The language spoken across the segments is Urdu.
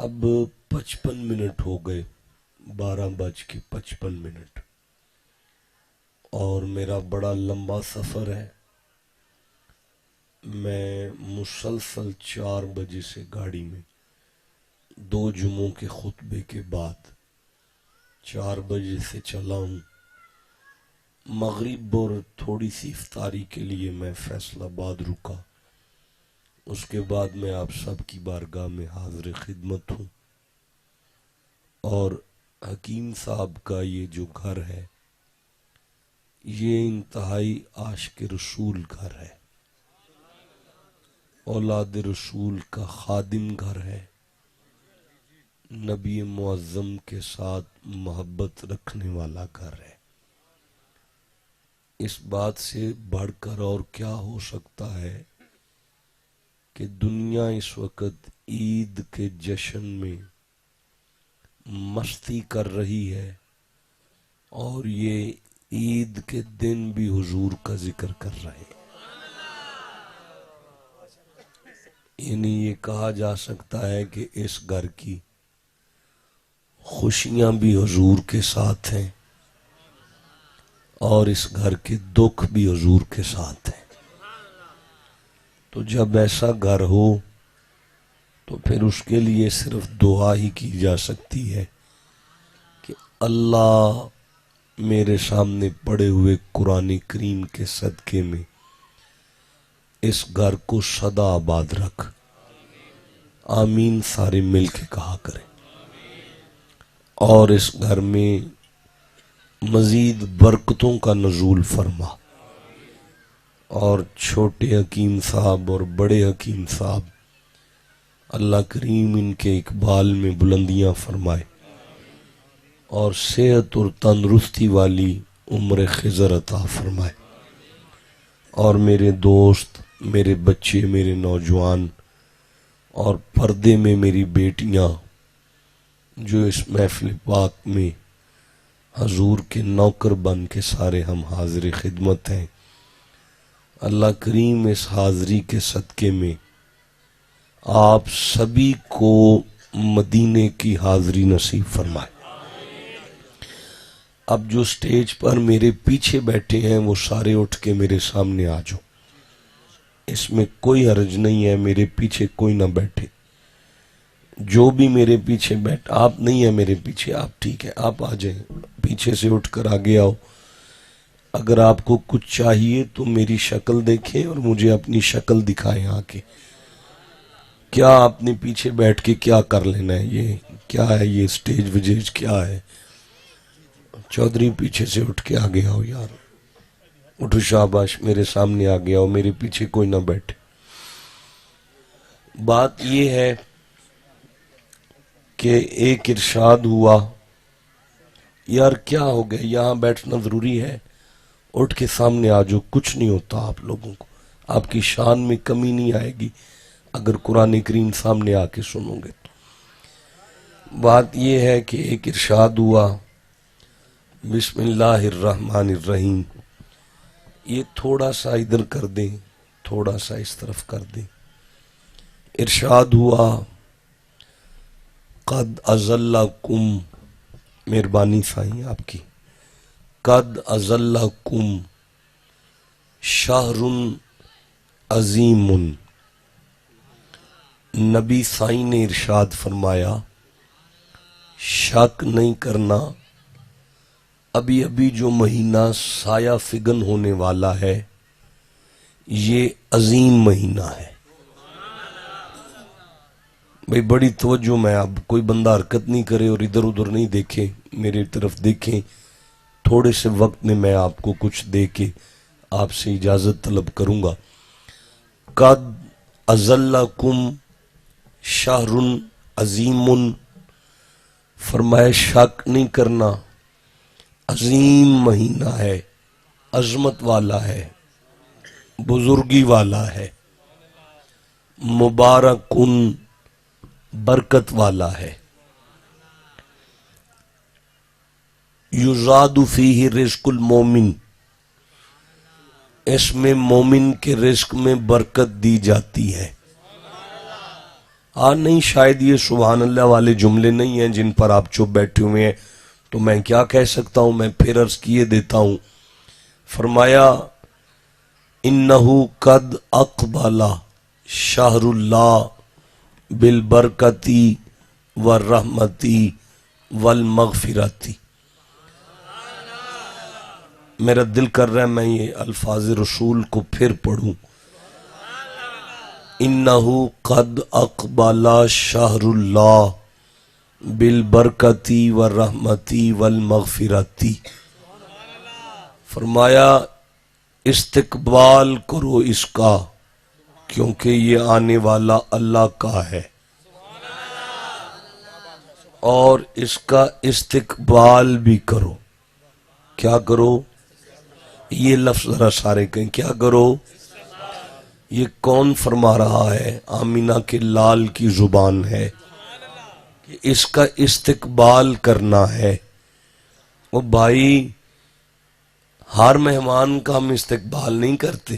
اب 55 منٹ ہو گئے، 12:55، اور میرا بڑا لمبا سفر ہے۔ میں مسلسل 4 بجے سے گاڑی میں 2 جمعوں کے خطبے کے بعد 4 بجے سے چلا ہوں۔ مغرب اور تھوڑی سی افطاری کے لیے میں فیصل آباد رکا۔ اس کے بعد میں آپ سب کی بارگاہ میں حاضر خدمت ہوں، اور حکیم صاحب کا یہ جو گھر ہے یہ انتہائی عاشق رسول گھر ہے، اولاد رسول کا خادم گھر ہے، نبی معظم کے ساتھ محبت رکھنے والا گھر ہے۔ اس بات سے بڑھ کر اور کیا ہو سکتا ہے کہ دنیا اس وقت عید کے جشن میں مستی کر رہی ہے، اور یہ عید کے دن بھی حضور کا ذکر کر رہے ہیں۔ یعنی یہ کہا جا سکتا ہے کہ اس گھر کی خوشیاں بھی حضور کے ساتھ ہیں، اور اس گھر کے دکھ بھی حضور کے ساتھ ہیں۔ تو جب ایسا گھر ہو تو پھر اس کے لیے صرف دعا ہی کی جا سکتی ہے کہ اللہ میرے سامنے پڑے ہوئے قرآن کریم کے صدقے میں اس گھر کو سدا آباد رکھ۔ آمین سارے مل کے کہا کریں۔ اور اس گھر میں مزید برکتوں کا نزول فرما، اور چھوٹے حکیم صاحب اور بڑے حکیم صاحب اللہ کریم ان کے اقبال میں بلندیاں فرمائے، اور صحت اور تندرستی والی عمر خضر عطا فرمائے، اور میرے دوست، میرے بچے، میرے نوجوان، اور پردے میں میری بیٹیاں جو اس محفل پاک میں حضور کے نوکر بن کے سارے ہم حاضر خدمت ہیں، اللہ کریم اس حاضری کے صدقے میں آپ سبھی کو مدینے کی حاضری نصیب فرمائے۔ اب جو سٹیج پر میرے پیچھے بیٹھے ہیں وہ سارے اٹھ کے میرے سامنے آ جاؤ، اس میں کوئی حرج نہیں ہے، میرے پیچھے کوئی نہ بیٹھے۔ جو بھی میرے پیچھے آپ نہیں ہیں میرے پیچھے، آپ ٹھیک ہے، آپ آ جائیں، پیچھے سے اٹھ کر آگے آؤ۔ اگر آپ کو کچھ چاہیے تو میری شکل دیکھیں اور مجھے اپنی شکل دکھائیں آ کے۔ کیا آپ نے پیچھے بیٹھ کے کیا کر لینا ہے؟ یہ کیا ہے؟ یہ سٹیج وجیج کیا ہے؟ چودھری پیچھے سے اٹھ کے آگے آؤ یار، اٹھو شاباش، میرے سامنے آگے آؤ، میرے پیچھے کوئی نہ بیٹھے۔ بات یہ ہے کہ ایک ارشاد ہوا، یار کیا ہو گیا، یہاں بیٹھنا ضروری ہے، اٹھ کے سامنے آ جاؤ، کچھ نہیں ہوتا آپ لوگوں کو، آپ کی شان میں کمی نہیں آئے گی اگر قرآن کریم سامنے آ کے سنو گے تو۔ بات یہ ہے کہ ایک ارشاد ہوا، بسم اللہ الرحمن الرحیم، یہ تھوڑا سا ادھر کر دیں، تھوڑا سا اس طرف کر دیں۔ ارشاد ہوا، قد ازلکم، مہربانی سائیں آپ کی، قد ازلکم شہر عظیم۔ نبی سائیں نے ارشاد فرمایا، شک نہیں کرنا، ابھی ابھی جو مہینہ سایہ فگن ہونے والا ہے یہ عظیم مہینہ ہے۔ بھئی بڑی توجہ میں، اب کوئی بندہ حرکت نہیں کرے اور ادھر ادھر نہیں دیکھے، میرے طرف دیکھیں۔ تھوڑے سے وقت میں میں آپ کو کچھ دے کے آپ سے اجازت طلب کروں گا۔ قد ازلکم شہر عظیم، فرمایا شک نہیں کرنا، عظیم مہینہ ہے، عظمت والا ہے، بزرگی والا ہے، مبارکن، برکت والا ہے، یزاد فیہ رزق المومن، اس میں مومن کے رزق میں برکت دی جاتی ہے۔ ہاں نہیں، شاید یہ سبحان اللہ والے جملے نہیں ہیں جن پر آپ چپ بیٹھے ہوئے ہیں، تو میں کیا کہہ سکتا ہوں، میں پھر عرض کیے دیتا ہوں۔ فرمایا انہو قد اقبل شہر اللہ بالبرکتی والرحمتی والمغفرتی۔ میرا دل کر رہا ہے میں یہ الفاظ رسول کو پھر پڑھوں۔ انہو قد اقبل شہر اللہ بالبرکتی والرحمتی والمغفرتی۔ فرمایا استقبال کرو اس کا، کیونکہ یہ آنے والا اللہ کا ہے، اور اس کا استقبال بھی کرو۔ کیا کرو؟ یہ لفظ ذرا سارے کہیں، کیا کرو؟ یہ کون فرما رہا ہے؟ آمینہ کے لال کی زبان ہے کہ اس کا استقبال کرنا ہے۔ وہ بھائی، ہر مہمان کا ہم استقبال نہیں کرتے،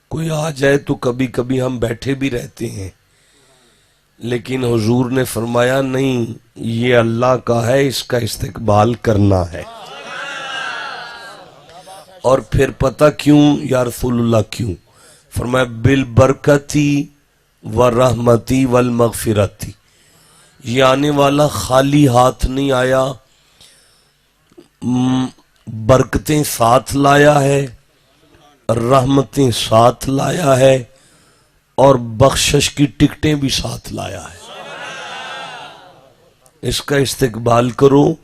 کوئی آ جائے تو کبھی کبھی ہم بیٹھے بھی رہتے ہیں، لیکن حضور نے فرمایا نہیں، یہ اللہ کا ہے، اس کا استقبال کرنا ہے۔ اور پھر پتہ کیوں یا رسول اللہ کیوں؟ فرمایا بالبرکتی والرحمتی والمغفرتی۔ یہ آنے والا خالی ہاتھ نہیں آیا، برکتیں ساتھ لایا ہے، رحمتیں ساتھ لایا ہے، اور بخشش کی ٹکٹیں بھی ساتھ لایا ہے۔ اس کا استقبال کرو۔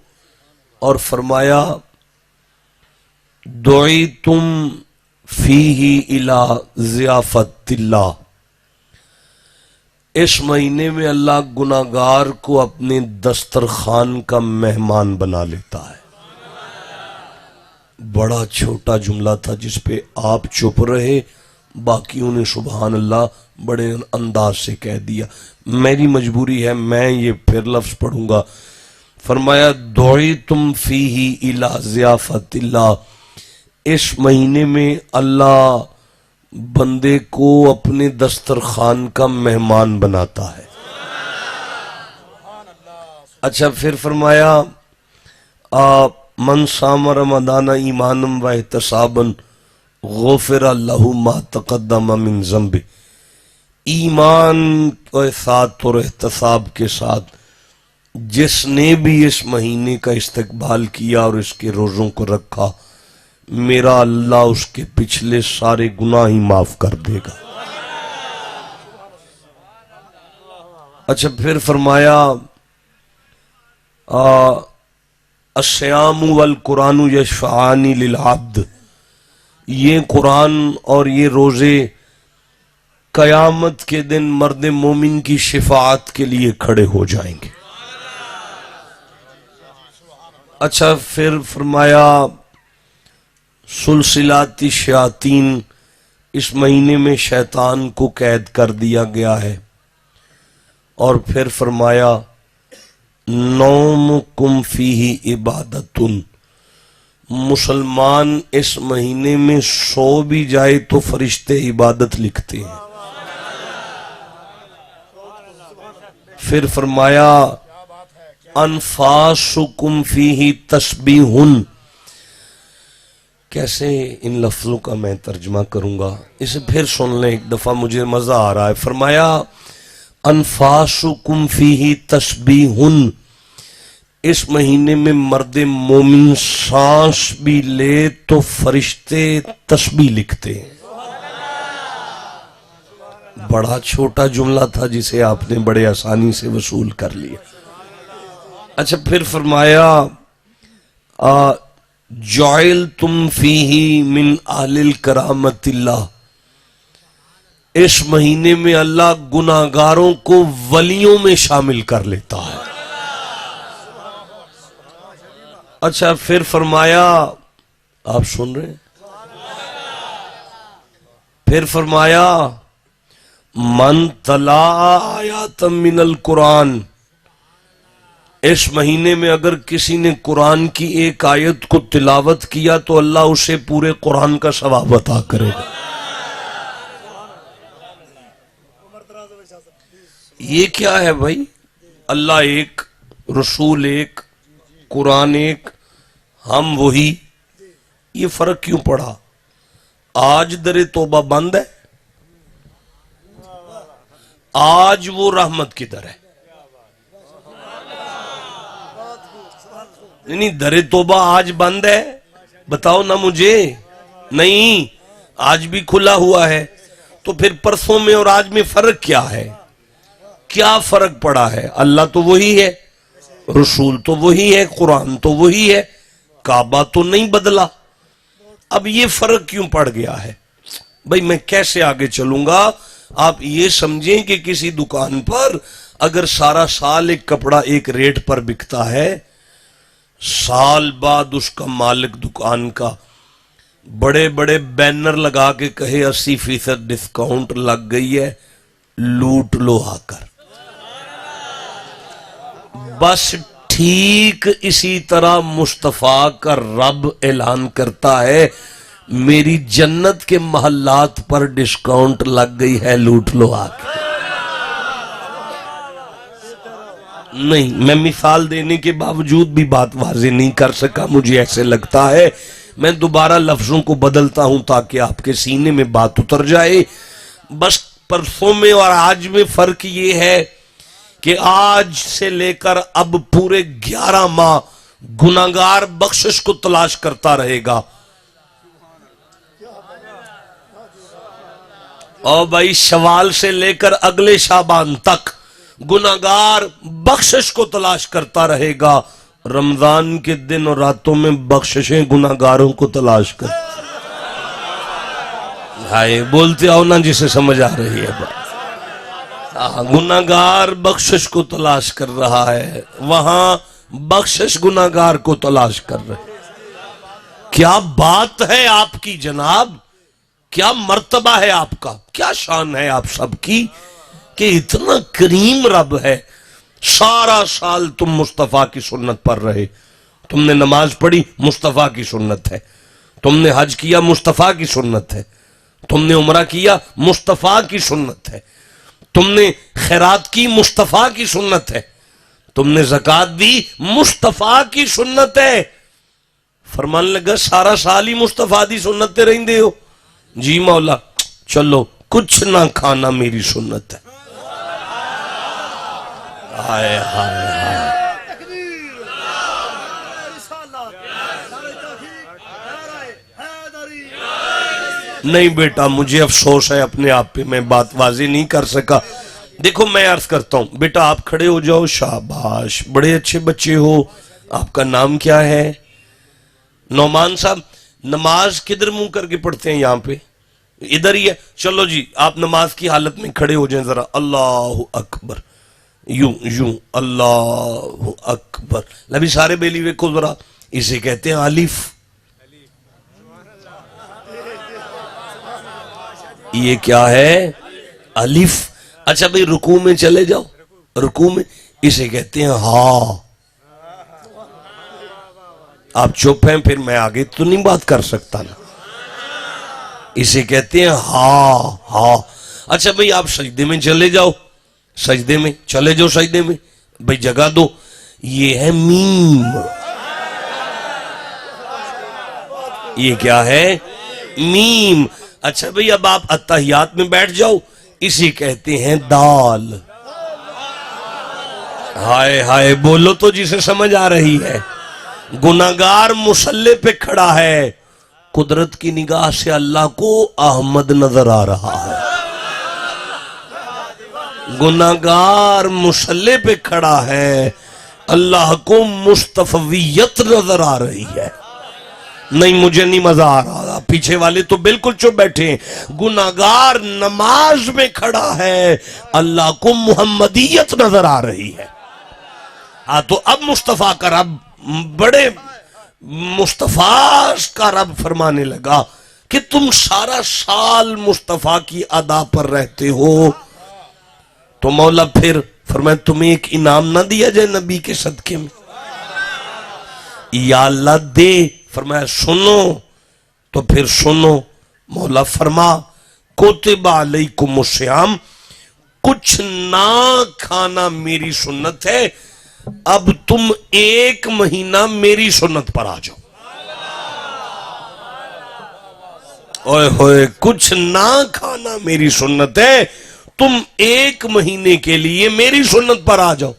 اور فرمایا دعیتم فیہ الی ضیافت اللہ۔ اس مہینے میں اللہ گناہگار کو اپنے دسترخوان کا مہمان بنا لیتا ہے۔ بڑا چھوٹا جملہ تھا جس پہ آپ چپ رہے، باقیوں نے سبحان اللہ بڑے انداز سے کہہ دیا۔ میری مجبوری ہے، میں یہ پھر لفظ پڑھوں گا۔ فرمایا دعیتم فیہ الی ضیافت اللہ۔ اس مہینے میں اللہ بندے کو اپنے دسترخوان کا مہمان بناتا ہے۔ اچھا پھر فرمایا من صام رمضان ایمانا و احتسابا غفر لہ ما تقدم من ذنبہ۔ ایمان کے ساتھ اور احتساب کے ساتھ جس نے بھی اس مہینے کا استقبال کیا اور اس کے روزوں کو رکھا، میرا اللہ اس کے پچھلے سارے گناہ ہی معاف کر دے گا۔ اچھا پھر فرمایا الصیام والقرآن یشفعان للعبد۔ یہ قرآن اور یہ روزے قیامت کے دن مرد مومن کی شفاعت کے لیے کھڑے ہو جائیں گے۔ اچھا پھر فرمایا سلسلات الشیاطین۔ اس مہینے میں شیطان کو قید کر دیا گیا ہے۔ اور پھر فرمایا نومکم فیہ عبادتن۔ مسلمان اس مہینے میں سو بھی جائے تو فرشتے عبادت لکھتے ہیں۔ پھر فرمایا انفاسکم فیہ تسبیحن۔ کیسے ان لفظوں کا میں ترجمہ کروں گا، اسے پھر سن لیں ایک دفعہ، مجھے مزہ آ رہا ہے۔ فرمایا انفاسکم فیہ تسبیحن۔ اس مہینے میں مرد مومن سانس بھی لے تو فرشتے تسبیح لکھتے ہیں۔ بڑا چھوٹا جملہ تھا جسے آپ نے بڑے آسانی سے وصول کر لیا۔ اچھا پھر فرمایا جعلتم فیہ من اہل الکرامت اللہ۔ اس مہینے میں اللہ گناہگاروں کو ولیوں میں شامل کر لیتا ہے۔ اچھا پھر فرمایا، آپ سن رہے ہیں؟ پھر فرمایا من تلا آیات من القرآن۔ اس مہینے میں اگر کسی نے قرآن کی ایک آیت کو تلاوت کیا تو اللہ اسے پورے قرآن کا ثواب عطا کرے گا۔ یہ کیا ہے بھائی؟ اللہ ایک، رسول ایک، قرآن ایک، ہم وہی، یہ فرق کیوں پڑا؟ آج در توبہ بند ہے، آج وہ رحمت کدھر ہے؟ نہیں، در توبہ آج بند ہے، بتاؤ نا مجھے۔ نہیں، آج بھی کھلا ہوا ہے، تو پھر پرسوں میں اور آج میں فرق کیا ہے؟ کیا فرق پڑا ہے؟ اللہ تو وہی ہے، رسول تو وہی ہے، قرآن تو وہی ہے، کعبہ تو نہیں بدلا، اب یہ فرق کیوں پڑ گیا ہے؟ بھئی میں کیسے آگے چلوں گا؟ آپ یہ سمجھیں کہ کسی دکان پر اگر سارا سال ایک کپڑا ایک ریٹ پر بکتا ہے، سال بعد اس کا مالک دکان کا بڑے بڑے بینر لگا کے کہے 80% ڈسکاؤنٹ لگ گئی ہے، لوٹ لو آ کر۔ بس ٹھیک اسی طرح مصطفیٰ کا رب اعلان کرتا ہے میری جنت کے محلات پر ڈسکاؤنٹ لگ گئی ہے، لوٹ لو آ کے۔ نہیں، میں مثال دینے کے باوجود بھی بات واضح نہیں کر سکا، مجھے ایسے لگتا ہے میں دوبارہ لفظوں کو بدلتا ہوں تاکہ آپ کے سینے میں بات اتر جائے۔ بس پرسوں میں اور آج میں فرق یہ ہے کہ آج سے لے کر اب پورے 11 ماہ گناہگار بخشش کو تلاش کرتا رہے گا۔ اور بھائی شوال سے لے کر اگلے شعبان تک گناہگار بخشش کو تلاش کرتا رہے گا، رمضان کے دن اور راتوں میں بخششیں گناہگاروں کو تلاش کر۔ ہائے بولتے آؤ نا جسے سمجھ آ رہی ہے بات۔ گناہگار بخشش کو تلاش کر رہا ہے، وہاں بخشش گناہگار کو تلاش کر رہے۔ کیا بات ہے آپ کی جناب، کیا مرتبہ ہے آپ کا، کیا شان ہے آپ سب کی کہ اتنا کریم رب ہے۔ سارا سال تم مصطفیٰ کی سنت پر رہے، تم نے نماز پڑھی مصطفیٰ کی سنت ہے، تم نے حج کیا مصطفیٰ کی سنت ہے، تم نے عمرہ کیا مصطفیٰ کی سنت ہے، تم نے خیرات کی مصطفیٰ کی سنت ہے، تم نے زکوٰۃ دی مصطفیٰ کی سنت ہے۔ فرمان لگا سارا سال ہی مصطفیٰ دی سنت تے رہندے ہو؟ جی مولا، چلو کچھ نہ کھانا میری سنت ہے۔ ہائے ہائے ہائے، نہیں بیٹا مجھے افسوس ہے اپنے آپ پہ، میں بات واضح نہیں کر سکا۔ دیکھو میں عرض کرتا ہوں، بیٹا آپ کھڑے ہو جاؤ، شاباش، بڑے اچھے بچے ہو۔ آپ کا نام کیا ہے؟ نعمان صاحب، نماز کدھر منہ کر کے پڑھتے ہیں؟ یہاں پہ ادھر ہی ہے؟ چلو جی آپ نماز کی حالت میں کھڑے ہو جائیں ذرا، اللہ اکبر، یوں یوں، اللہ اکبر۔ لبی سارے بیلی ویکھو ذرا، اسے کہتے ہیں الف۔ یہ کیا ہے؟ الف۔ اچھا بھئی رکوع میں چلے جاؤ، رکوع میں اسے کہتے ہیں ہاں۔ آپ چپ ہیں پھر میں آگے تو نہیں بات کر سکتا نا، اسے کہتے ہیں ہاں ہاں۔ اچھا بھئی آپ سجدے میں چلے جاؤ، سجدے میں چلے جاؤ، سجدے میں بھئی جگہ دو، یہ ہے میم۔ یہ کیا ہے؟ میم۔ اچھا بھئی اب آپ اتحیات میں بیٹھ جاؤ، اسی کہتے ہیں دال۔ ہائے ہائے بولو تو جسے سمجھ آ رہی ہے۔ گناہگار مصلی پہ کھڑا ہے، قدرت کی نگاہ سے اللہ کو احمد نظر آ رہا ہے۔ گناہگار مصلی پہ کھڑا ہے، اللہ کو مصطفیت نظر آ رہی ہے۔ نہیں مجھے نہیں مزہ آ رہا، پیچھے والے تو بالکل چپ بیٹھے ہیں۔ گناہگار نماز میں کھڑا ہے، اللہ کو محمدیت نظر آ رہی ہے۔ ہاں تو اب مصطفیٰ کا رب، بڑے مصطفیٰ کا رب فرمانے لگا کہ تم سارا سال مصطفیٰ کی ادا پر رہتے ہو، تو مولا پھر فرمایا تمہیں ایک انعام نہ دیا جائے نبی کے صدقے میں؟ یا اللہ دے۔ فرمایا سنو، تو پھر سنو، مولا فرما کتب علیکم الصیام، کچھ نہ کھانا میری سنت ہے، اب تم 1 مہینہ میری سنت پر آ جاؤ۔ اوئے ہوئے، کچھ نہ کھانا میری سنت ہے، تم 1 مہینے کے لیے میری سنت پر آ جاؤ۔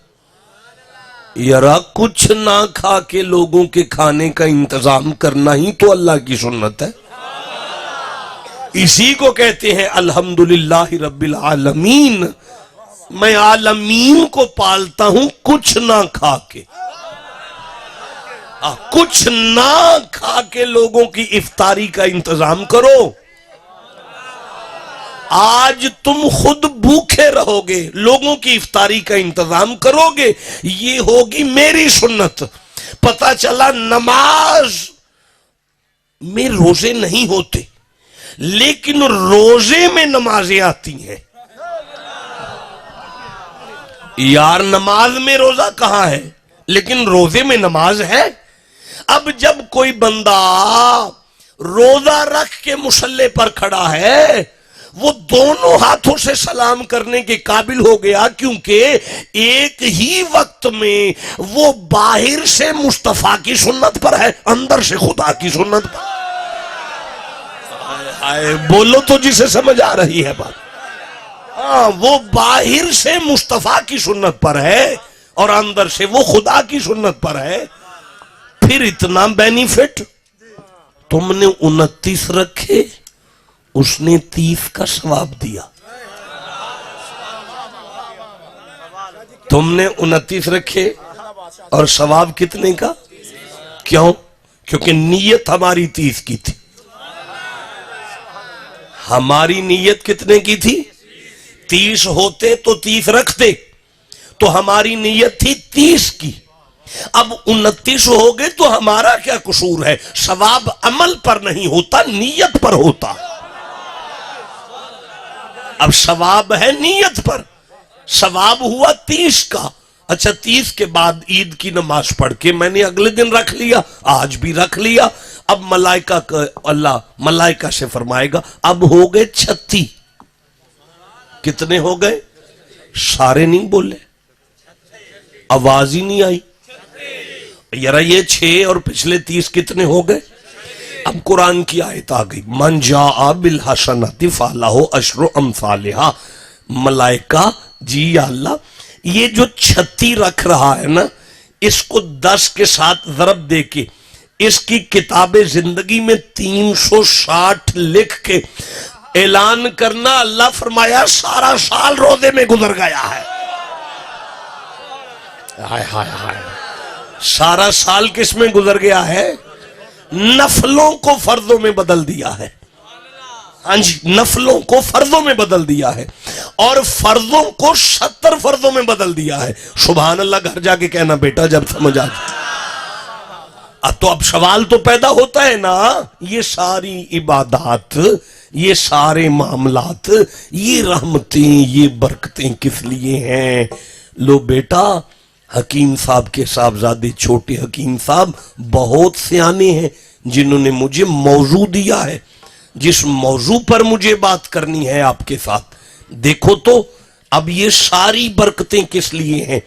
یارا کچھ نہ کھا کے لوگوں کے کھانے کا انتظام کرنا ہی تو اللہ کی سنت ہے۔ اسی کو کہتے ہیں الحمدللہ رب العالمین، میں عالمین کو پالتا ہوں کچھ نہ کھا کے۔ کچھ نہ کھا کے لوگوں کی افطاری کا انتظام کرو۔ آج تم خود بھوکے رہو گے، لوگوں کی افطاری کا انتظام کرو گے، یہ ہوگی میری سنت۔ پتہ چلا نماز میں روزے نہیں ہوتے، لیکن روزے میں نمازیں آتی ہیں۔ یار نماز میں روزہ کہاں ہے، لیکن روزے میں نماز ہے۔ اب جب کوئی بندہ روزہ رکھ کے مصلی پر کھڑا ہے، وہ دونوں ہاتھوں سے سلام کرنے کے قابل ہو گیا، کیونکہ ایک ہی وقت میں وہ باہر سے مصطفیٰ کی سنت پر ہے، اندر سے خدا کی سنت پر۔ بولو تو جسے سمجھ آ رہی ہے بات۔ ہاں، وہ باہر سے مصطفیٰ کی سنت پر ہے اور اندر سے وہ خدا کی سنت پر ہے۔ پھر اتنا بینیفٹ، تم نے 29 رکھے، اس نے 30 کا ثواب دیا۔ تم نے 29 رکھے اور ثواب کتنے کا؟ کیوں؟ کیونکہ نیت ہماری 30 کی تھی۔ ہماری نیت کتنے کی تھی؟ 30 ہوتے تو 30 رکھتے، تو ہماری نیت تھی 30 کی۔ اب 29 ہو گئے تو ہمارا کیا قصور ہے؟ ثواب عمل پر نہیں ہوتا، نیت پر ہوتا۔ اب ثواب ہے نیت پر، ثواب ہوا 30 کا۔ اچھا 30 کے بعد عید کی نماز پڑھ کے میں نے اگلے دن رکھ لیا، آج بھی رکھ لیا۔ اب ملائکہ اللہ ملائکہ سے فرمائے گا اب ہو گئے 36۔ کتنے ہو گئے؟ سارے نہیں بولے، آواز ہی نہیں آئی۔ یارا یہ 6 اور پچھلے 30 کتنے ہو گئے؟ اب قرآن کی آیت آ گئی، من جاء بالحسنۃ فلہ عشر امثالھا۔ ملائکہ جی یا اللہ، یہ جو 36 رکھ رہا ہے نا، اس کو 10 کے ساتھ ضرب دے کے اس کی کتاب زندگی میں 360 لکھ کے اعلان کرنا۔ اللہ فرمایا سارا سال روزے میں گزر گیا ہے۔ ہائے ہائے ہائے، سارا سال کس میں گزر گیا ہے؟ نفلوں کو فرضوں میں بدل دیا ہے۔ ہاں جی، نفلوں کو فرضوں میں بدل دیا ہے، اور فرضوں کو 70 فرضوں میں بدل دیا ہے۔ سبحان اللہ گھر جا کے کہنا بیٹا جب سمجھ آ جائے۔ تو اب سوال تو پیدا ہوتا ہے نا، یہ ساری عبادات، یہ سارے معاملات، یہ رحمتیں، یہ برکتیں کس لیے ہیں؟ لو بیٹا، حکیم صاحب کے صاحبزادے چھوٹے حکیم صاحب بہت سیانے ہیں، جنہوں نے مجھے موضوع دیا ہے، جس موضوع پر مجھے بات کرنی ہے آپ کے ساتھ۔ دیکھو تو اب یہ ساری برکتیں کس لیے ہیں؟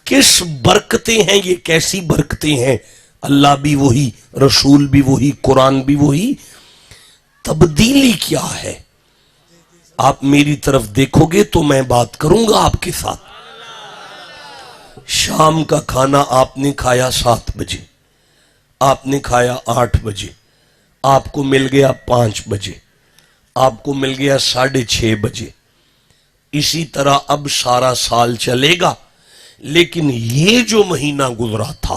کس برکتیں ہیں یہ؟ کیسی برکتیں ہیں؟ اللہ بھی وہی، رسول بھی وہی، قرآن بھی وہی۔ تبدیلی کیا ہے؟ آپ میری طرف دیکھو گے تو میں بات کروں گا آپ کے ساتھ۔ شام کا کھانا آپ نے کھایا 7 بجے، آپ نے کھایا 8 بجے، آپ کو مل گیا 5 بجے، آپ کو مل گیا 6:30 بجے۔ اسی طرح اب سارا سال چلے گا، لیکن یہ جو مہینہ گزرا تھا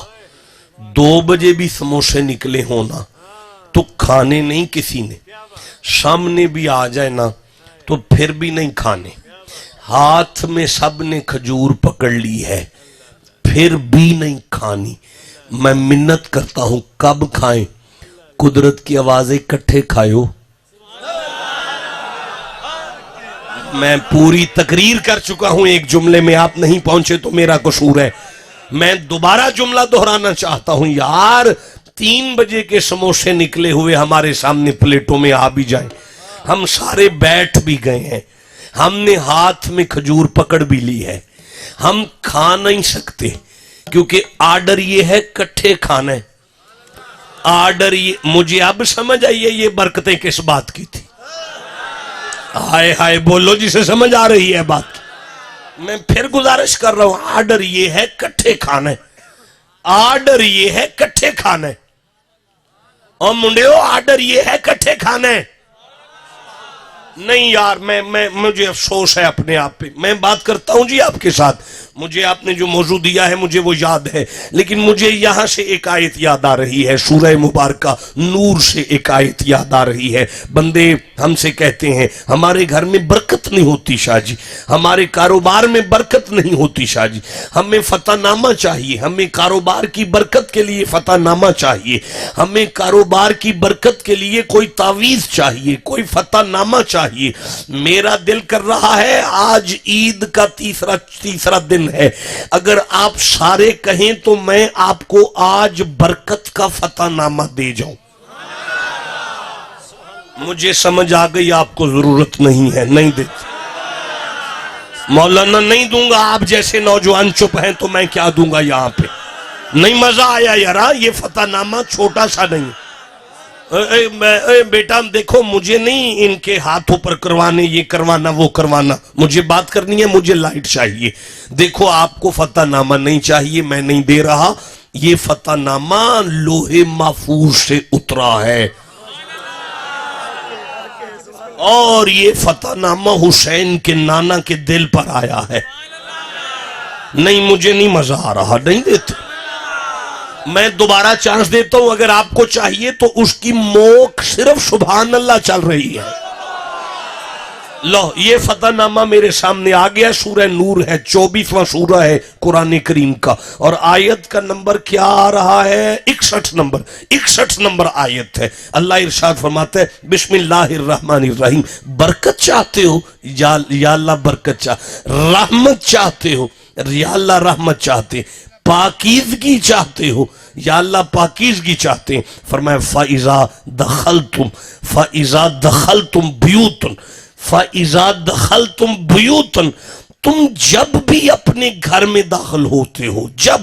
2 بجے بھی سموسے نکلے ہونا تو کھانے نہیں کسی نے، سامنے بھی آ جائے نا تو پھر بھی نہیں کھانے، ہاتھ میں سب نے کھجور پکڑ لی ہے پھر بھی نہیں کھانی۔ میں منت کرتا ہوں کب کھائیں؟ قدرت کی آوازیں کٹھے کھائیو۔ میں پوری تقریر کر چکا ہوں، ایک جملے میں آپ نہیں پہنچے تو میرا قصور ہے۔ میں دوبارہ جملہ دہرانا چاہتا ہوں، یار 3 بجے کے سموسے نکلے ہوئے ہمارے سامنے پلیٹوں میں آ بھی جائیں، ہم سارے بیٹھ بھی گئے ہیں، ہم نے ہاتھ میں کھجور پکڑ بھی لی ہے، ہم کھا نہیں سکتے کیونکہ آرڈر یہ ہے کٹھے کھانا ہے۔ آرڈر یہ، مجھے اب سمجھ آئیے یہ برکتیں کس بات کی تھی۔ ہائے ہائے بولو جسے سمجھ آ رہی ہے بات۔ میں پھر گزارش کر رہا ہوں، آرڈر یہ ہے کٹھے کھانا ہے، آرڈر یہ ہے کٹھے کھانا ہے، اور منڈیو آرڈر یہ ہے کٹھے کھانا ہے۔ نہیں یار مجھے افسوس ہے اپنے آپ پہ، میں بات کرتا ہوں جی آپ کے ساتھ، مجھے آپ نے جو موضوع دیا ہے مجھے وہ یاد ہے، لیکن مجھے یہاں سے ایک آیت یاد آ رہی ہے، سورہ مبارکہ نور سے ایک آیت یاد آ رہی ہے۔ بندے ہم سے کہتے ہیں ہمارے گھر میں برکت نہیں ہوتی شاہ جی، ہمارے کاروبار میں برکت نہیں ہوتی شاہ جی، ہمیں فتح نامہ چاہیے، ہمیں کاروبار کی برکت کے لیے فتح نامہ چاہیے، ہمیں کاروبار کی برکت کے لیے کوئی تعویذ چاہیے، کوئی فتح نامہ چاہیے۔ میرا دل کر رہا ہے آج عید کا تیسرا دن ہے، اگر آپ سارے کہیں تو میں آپ کو آج برکت کا فتح نامہ دے جاؤں۔ مجھے سمجھ آ گئی آپ کو ضرورت نہیں ہے، نہیں دیتی مولانا، نہیں دوں گا، آپ جیسے نوجوان چپ ہیں تو میں کیا دوں گا یہاں پہ؟ نہیں مزہ آیا یارا، یہ فتح نامہ چھوٹا سا نہیں۔ بیٹا دیکھو مجھے نہیں ان کے ہاتھوں پر کروانے، یہ کروانا وہ کروانا، مجھے بات کرنی ہے، مجھے لائٹ چاہیے۔ دیکھو آپ کو فتح نامہ نہیں چاہیے، میں نہیں دے رہا، یہ فتح نامہ لوہے محفوظ سے اترا ہے، اور یہ فتح نامہ حسین کے نانا کے دل پر آیا ہے۔ نہیں مجھے نہیں مزہ آ رہا، نہیں دیتے، میں دوبارہ چانس دیتا ہوں، اگر آپ کو چاہیے تو اس کی موک صرف سبحان اللہ چل رہی ہے۔ لو یہ فتح نامہ میرے سامنے آ گیا، سورہ نور ہے، 24واں سورہ ہے قرآن کریم کا، اور آیت کا نمبر کیا آ رہا ہے؟ 61 نمبر آیت ہے۔ اللہ ارشاد فرماتا ہے بسم اللہ الرحمن الرحیم، برکت چاہتے ہو یا اللہ برکت رحمت چاہتے ہو یا اللہ رحمت چاہتے، پاکیزگی چاہتے ہو یا اللہ پاکیزگی چاہتے ہیں، فرمایا فَإِذَا دَخَلْتُمْ بِيُوتًا، تم جب بھی اپنے گھر میں داخل ہوتے ہو، جب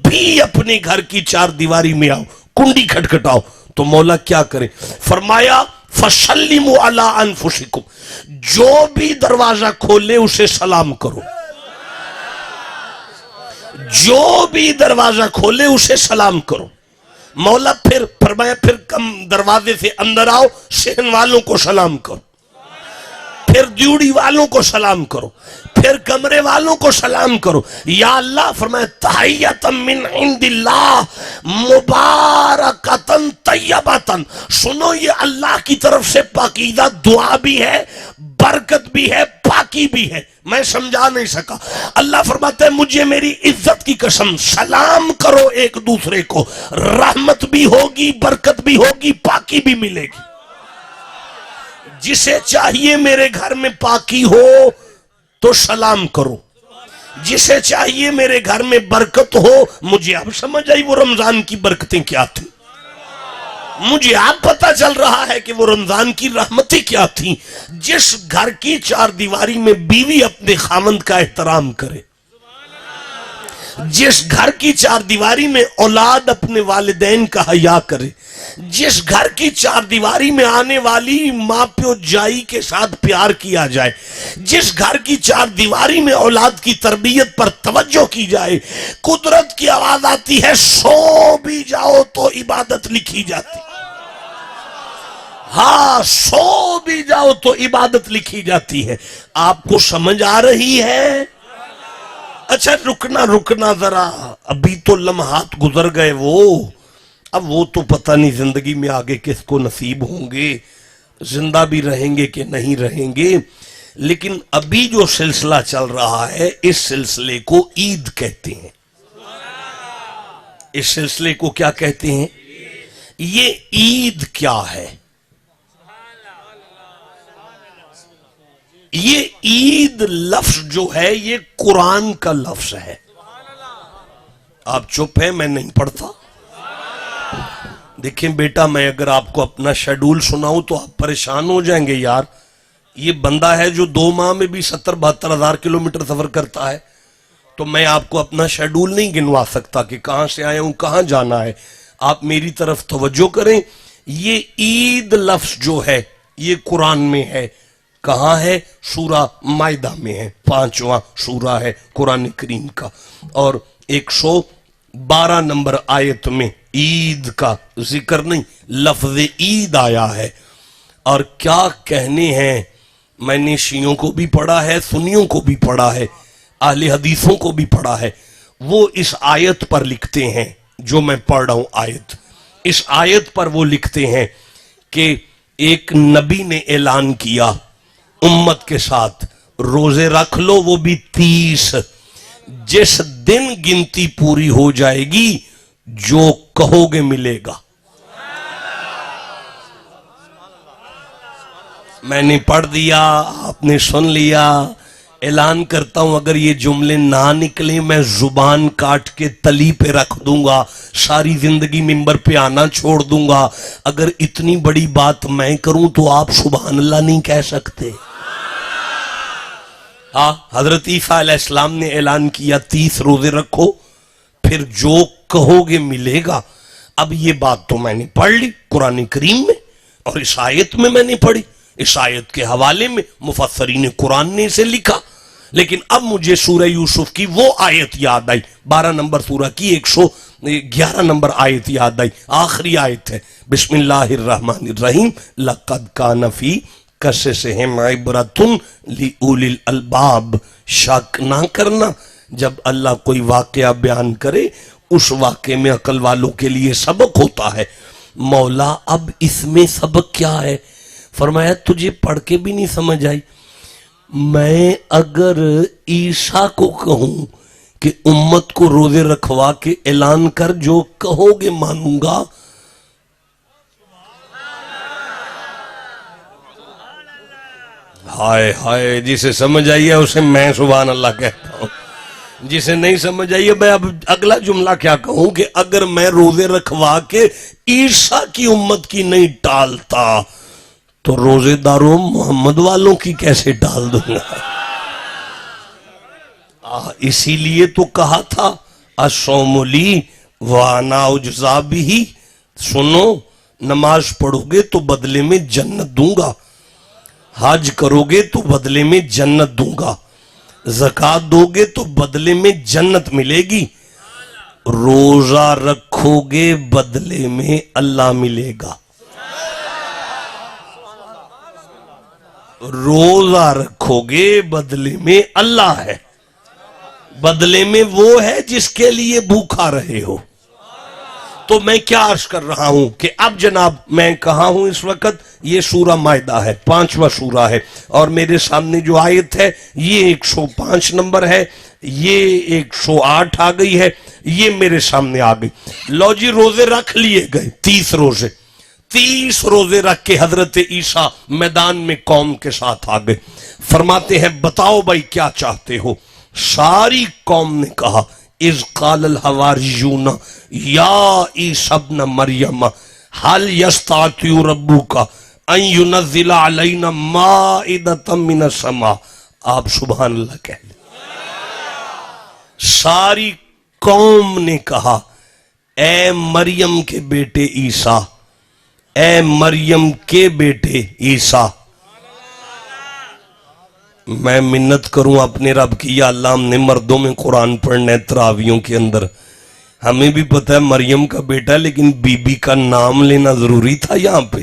بھی اپنے گھر کی چار دیواری میں آؤ، کنڈی کھٹکھٹاؤ، تو مولا کیا کرے؟ فرمایا فَسَلِّمُوا عَلَىٰ أَنفُسِكُمْ، جو بھی دروازہ کھولے اسے سلام کرو، جو بھی دروازہ کھولے اسے سلام کرو۔ مولا پھر فرمایا پھر کم دروازے سے اندر آؤ، صحن والوں کو سلام کرو، پھر ڈیوڑی والوں کو سلام کرو، پھر کمرے والوں کو سلام کرو۔ یا اللہ فرمایا تحیۃ من عند اللہ مبارکۃ طیبۃ، سنو یہ اللہ کی طرف سے پاکیزہ دعا بھی ہے، برکت بھی ہے، پاکی بھی ہے۔ میں سمجھا نہیں سکا، اللہ فرماتا ہے مجھے میری عزت کی قسم، سلام کرو ایک دوسرے کو، رحمت بھی ہوگی، برکت بھی ہوگی، پاکی بھی ملے گی۔ جسے چاہیے میرے گھر میں پاکی ہو تو سلام کرو، جسے چاہیے میرے گھر میں برکت ہو۔ مجھے اب سمجھ آئی وہ رمضان کی برکتیں کیا تھیں، مجھے اب پتہ چل رہا ہے کہ وہ رمضان کی رحمتیں کیا تھیں۔ جس گھر کی چار دیواری میں بیوی اپنے خاوند کا احترام کرے، جس گھر کی چار دیواری میں اولاد اپنے والدین کا حیا کرے، جس گھر کی چار دیواری میں آنے والی ماں پیو جائی کے ساتھ پیار کیا جائے، جس گھر کی چار دیواری میں اولاد کی تربیت پر توجہ کی جائے، قدرت کی آواز آتی ہے سو بھی جاؤ تو عبادت لکھی جاتی، ہاں سو بھی جاؤ تو عبادت لکھی جاتی ہے۔ آپ کو سمجھ آ رہی ہے؟ اچھا رکنا ذرا، ابھی تو لمحات گزر گئے، اب وہ تو پتہ نہیں زندگی میں آگے کس کو نصیب ہوں گے، زندہ بھی رہیں گے کہ نہیں رہیں گے، لیکن ابھی جو سلسلہ چل رہا ہے اس سلسلے کو عید کہتے ہیں۔ اس سلسلے کو کیا کہتے ہیں؟ یہ عید کیا ہے؟ یہ عید لفظ جو ہے یہ قرآن کا لفظ ہے۔ آپ چپ ہیں، میں نہیں پڑھتا۔ دیکھیں بیٹا، میں اگر آپ کو اپنا شیڈول سناؤں تو آپ پریشان ہو جائیں گے، یار یہ بندہ ہے جو 2 ماہ میں بھی 70-72 ہزار کلومیٹر سفر کرتا ہے، تو میں آپ کو اپنا شیڈول نہیں گنوا سکتا کہ کہاں سے آئے ہوں، کہاں جانا ہے. آپ میری طرف توجہ کریں. یہ عید لفظ جو ہے یہ قرآن میں ہے. کہاں ہے؟ سورہ مائدہ میں ہے. 5واں سورہ ہے قرآن کریم کا، اور 112 نمبر آیت میں عید کا ذکر نہیں، لفظ عید آیا ہے. اور کیا کہنے ہیں، میں نے شیعوں کو بھی پڑھا ہے، سنیوں کو بھی پڑھا ہے، اہل حدیثوں کو بھی پڑھا ہے. وہ اس آیت پر لکھتے ہیں جو میں پڑھ رہا ہوں آیت، اس آیت پر وہ لکھتے ہیں کہ ایک نبی نے اعلان کیا امت کے ساتھ، روزے رکھ لو، وہ بھی 30. جس دن گنتی پوری ہو جائے گی جو کہو گے ملے گا. میں نے پڑھ دیا، آپ نے سن لیا. اعلان کرتا ہوں اگر یہ جملے نہ نکلیں میں زبان کاٹ کے تلی پہ رکھ دوں گا، ساری زندگی منبر پہ آنا چھوڑ دوں گا. اگر اتنی بڑی بات میں کروں تو آپ سبحان اللہ نہیں کہہ سکتے. ہاں، حضرت عیسیٰ علیہ السلام نے اعلان کیا 30 روزے رکھو پھر جو کہو گے ملے گا. اب یہ بات تو میں نے پڑھ لی قرآن کریم میں، اور اس آیت میں نے پڑھی. اس آیت کے حوالے میں مفسرین قرآن نے اسے لکھا. لیکن اب مجھے سورہ یوسف کی وہ آیت یاد آئی، 12 نمبر سورہ کی 111 نمبر آیت یاد آئی. آخری آیت ہے، بسم اللہ الرحمن الرحیم، لَقَدْ كَانَ فِي قَصَصِهِمْ عِبْرَةٌ لِأُولِي الْأَلْبَابِ. شک نہ کرنا، جب اللہ کوئی واقعہ بیان کرے اس واقعے میں عقل والوں کے لیے سبق ہوتا ہے. مولا اب اس میں سبق کیا ہے؟ فرمایا تجھے پڑھ کے بھی نہیں سمجھ آئی. میں اگر عیسیٰ کو کہوں کہ امت کو روزے رکھوا کے اعلان کر جو کہو گے مانوں گا، ہائے ہائے، جسے سمجھ آئی ہے اسے میں سبحان اللہ کہتا ہوں، جسے نہیں سمجھ آئی ہے میں اب اگلا جملہ کیا کہوں کہ اگر میں روزے رکھوا کے عیسیٰ کی امت کی نہیں ٹالتا تو روزے داروں محمد والوں کی کیسے ڈال دوں گا. اسی لیے تو کہا تھا الصوم لی وانا اجزا بہ. سنو، نماز پڑھو گے تو بدلے میں جنت دوں گا، حج کرو گے تو بدلے میں جنت دوں گا، زکوٰۃ دو گے تو بدلے میں جنت ملے گی، روزہ رکھو گے بدلے میں اللہ ملے گا. روزہ رکھو گے بدلے میں اللہ ہے، بدلے میں وہ ہے جس کے لیے بھوکا رہے ہو. تو میں کیا عرض کر رہا ہوں کہ اب جناب میں کہاں ہوں اس وقت؟ یہ سورہ مائدہ ہے، 5واں سورہ ہے، اور میرے سامنے جو آیت ہے یہ 105 نمبر ہے، یہ 108 آ گئی ہے، یہ میرے سامنے آ گئی. لو جی، روزے رکھ لیے گئے 30 روزے. 30 روزے رکھ کے حضرت عیسیٰ میدان میں قوم کے ساتھ آ گئے. فرماتے ہیں بتاؤ بھائی کیا چاہتے ہو؟ ساری قوم نے کہا اذ قال الحواریون یا عیسی ابن مریم هل یستطیع ربک ان ینزل علینا مائدۃ من السماء. آپ سبحان اللہ کہہ لیں. ساری قوم نے کہا اے مریم کے بیٹے عیسیٰ، اے مریم کے بیٹے عیسیٰ. میں منت کروں اپنے رب کی، یا اللہ ہم نے مردوں میں قرآن پڑھنا ہے تراویوں کے اندر، ہمیں بھی پتہ ہے مریم کا بیٹا، لیکن بی بی کا نام لینا ضروری تھا یہاں پہ.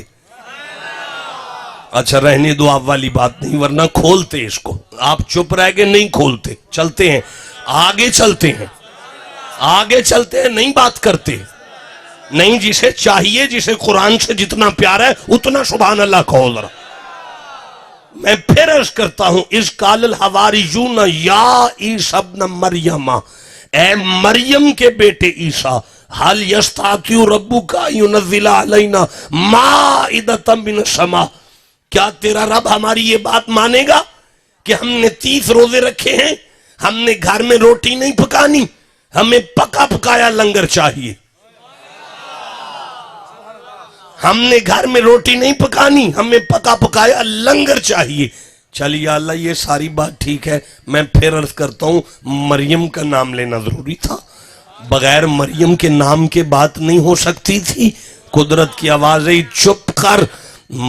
اچھا رہنے دو، آپ والی بات نہیں، ورنہ کھولتے اس کو. آپ چپ رہ گئے، نہیں کھولتے. چلتے ہیں آگے، چلتے ہیں آگے، چلتے ہیں، نہیں بات کرتے. نہیں، جسے چاہیے، جسے قرآن سے جتنا پیار ہے اتنا سبحان اللہ کہو ذرا. میں پھر عرض کرتا ہوں اذ قال الحواریون یا عیسی ابن مریم، اے مریم کے بیٹے عیسیٰ، هل یستطیع ربک ان ینزل علینا مائدۃ من السماء. کیا تیرا رب ہماری یہ بات مانے گا کہ ہم نے 30 روزے رکھے ہیں، ہم نے گھر میں روٹی نہیں پکانی، ہمیں پکا پکایا لنگر چاہیے، ہم نے گھر میں روٹی نہیں پکانی، ہمیں پکا پکایا لنگر چاہیے۔ چلیے اللہ یہ ساری بات ٹھیک ہے، میں پھر عرض کرتا ہوں مریم کا نام لینا ضروری تھا؟ بغیر مریم کے نام کے بات نہیں ہو سکتی تھی؟ قدرت کی آواز ہے چپ کر،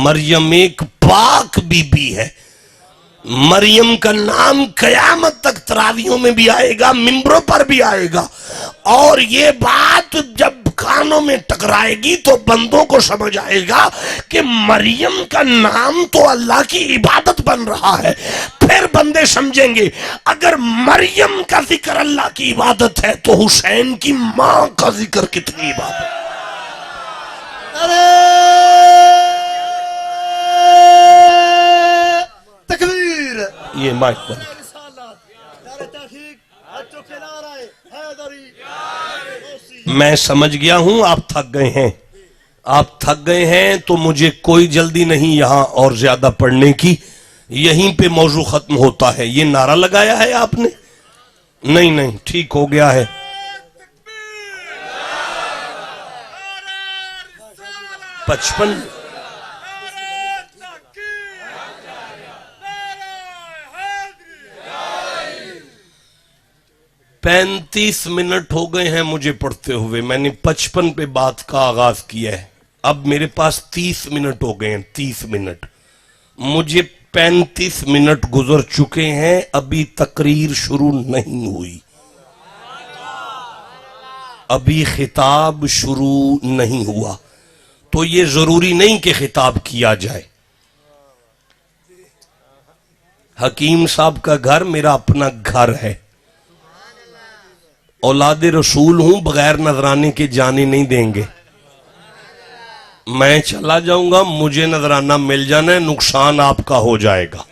مریم ایک پاک بی بی ہے۔ مریم کا نام قیامت تک تراویحوں میں بھی آئے گا، ممبروں پر بھی آئے گا، اور یہ بات جب کانوں میں ٹکرائے گی تو بندوں کو سمجھ آئے گا کہ مریم کا نام تو اللہ کی عبادت بن رہا ہے۔ پھر بندے سمجھیں گے اگر مریم کا ذکر اللہ کی عبادت ہے تو حسین کی ماں کا ذکر کتنی عبادت ہے۔ یہ مائک بن میں سمجھ گیا ہوں آپ تھک گئے ہیں، آپ تھک گئے ہیں تو مجھے کوئی جلدی نہیں یہاں اور زیادہ پڑھنے کی، یہیں پہ موضوع ختم ہوتا ہے۔ یہ نعرہ لگایا ہے آپ نے؟ نہیں ٹھیک ہو گیا ہے۔ 55 35 منٹ ہو گئے ہیں مجھے پڑھتے ہوئے، میں نے 55 پہ بات کا آغاز کیا ہے، اب میرے پاس 30 منٹ ہو گئے ہیں۔ 30 منٹ مجھے 35 منٹ گزر چکے ہیں، ابھی تقریر شروع نہیں ہوئی، ابھی خطاب شروع نہیں ہوا، تو یہ ضروری نہیں کہ خطاب کیا جائے۔ حکیم صاحب کا گھر میرا اپنا گھر ہے، اولاد رسول ہوں، بغیر نذرانے کے جانے نہیں دیں گے۔ میں چلا جاؤں گا، مجھے نذرانہ مل جانا ہے، نقصان آپ کا ہو جائے گا۔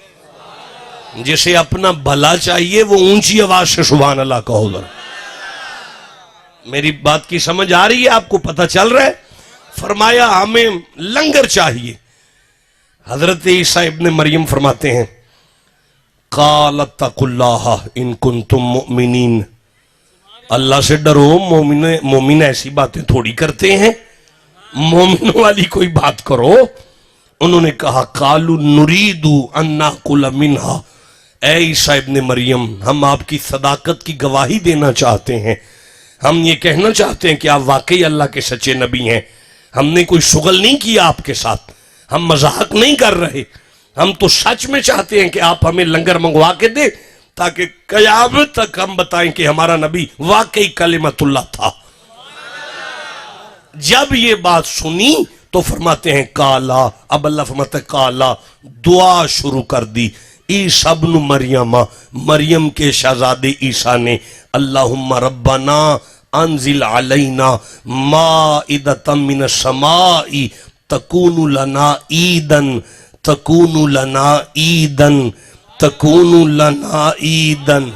جسے اپنا بھلا چاہیے وہ اونچی آواز سے سبحان اللہ کہو ذرا۔ میری بات کی سمجھ آ رہی ہے؟ آپ کو پتہ چل رہا ہے؟ فرمایا ہمیں لنگر چاہیے۔ حضرت عیسیٰ ابن مریم فرماتے ہیں قال اتقوا اللہ ان کنتم مؤمنین، اللہ سے ڈرو، مومن ایسی باتیں تھوڑی کرتے ہیں، مومنوں والی کوئی بات کرو۔ انہوں نے کہا قالوا نريد ان ناكل منها، اے عیسیٰ ابن مریم ہم آپ کی صداقت کی گواہی دینا چاہتے ہیں، ہم یہ کہنا چاہتے ہیں کہ آپ واقعی اللہ کے سچے نبی ہیں، ہم نے کوئی شغل نہیں کیا آپ کے ساتھ، ہم مذاق نہیں کر رہے، ہم تو سچ میں چاہتے ہیں کہ آپ ہمیں لنگر منگوا کے دیں تاکہ قیامت تک ہم بتائیں کہ ہمارا نبی واقعی کلمت اللہ تھا۔ جب یہ بات سنی تو فرماتے ہیں کالا، اب اللہ فرماتا ہے کالا، دعا شروع کر دی۔ عیسیٰ ابن مریم، مریم کے شہزادے عیسیٰ نے اللہم ربنا انزل علینا مائدۃ من السماء تکون لنا عیدن، تکون لنا عیدن، تکون لنا عیدن،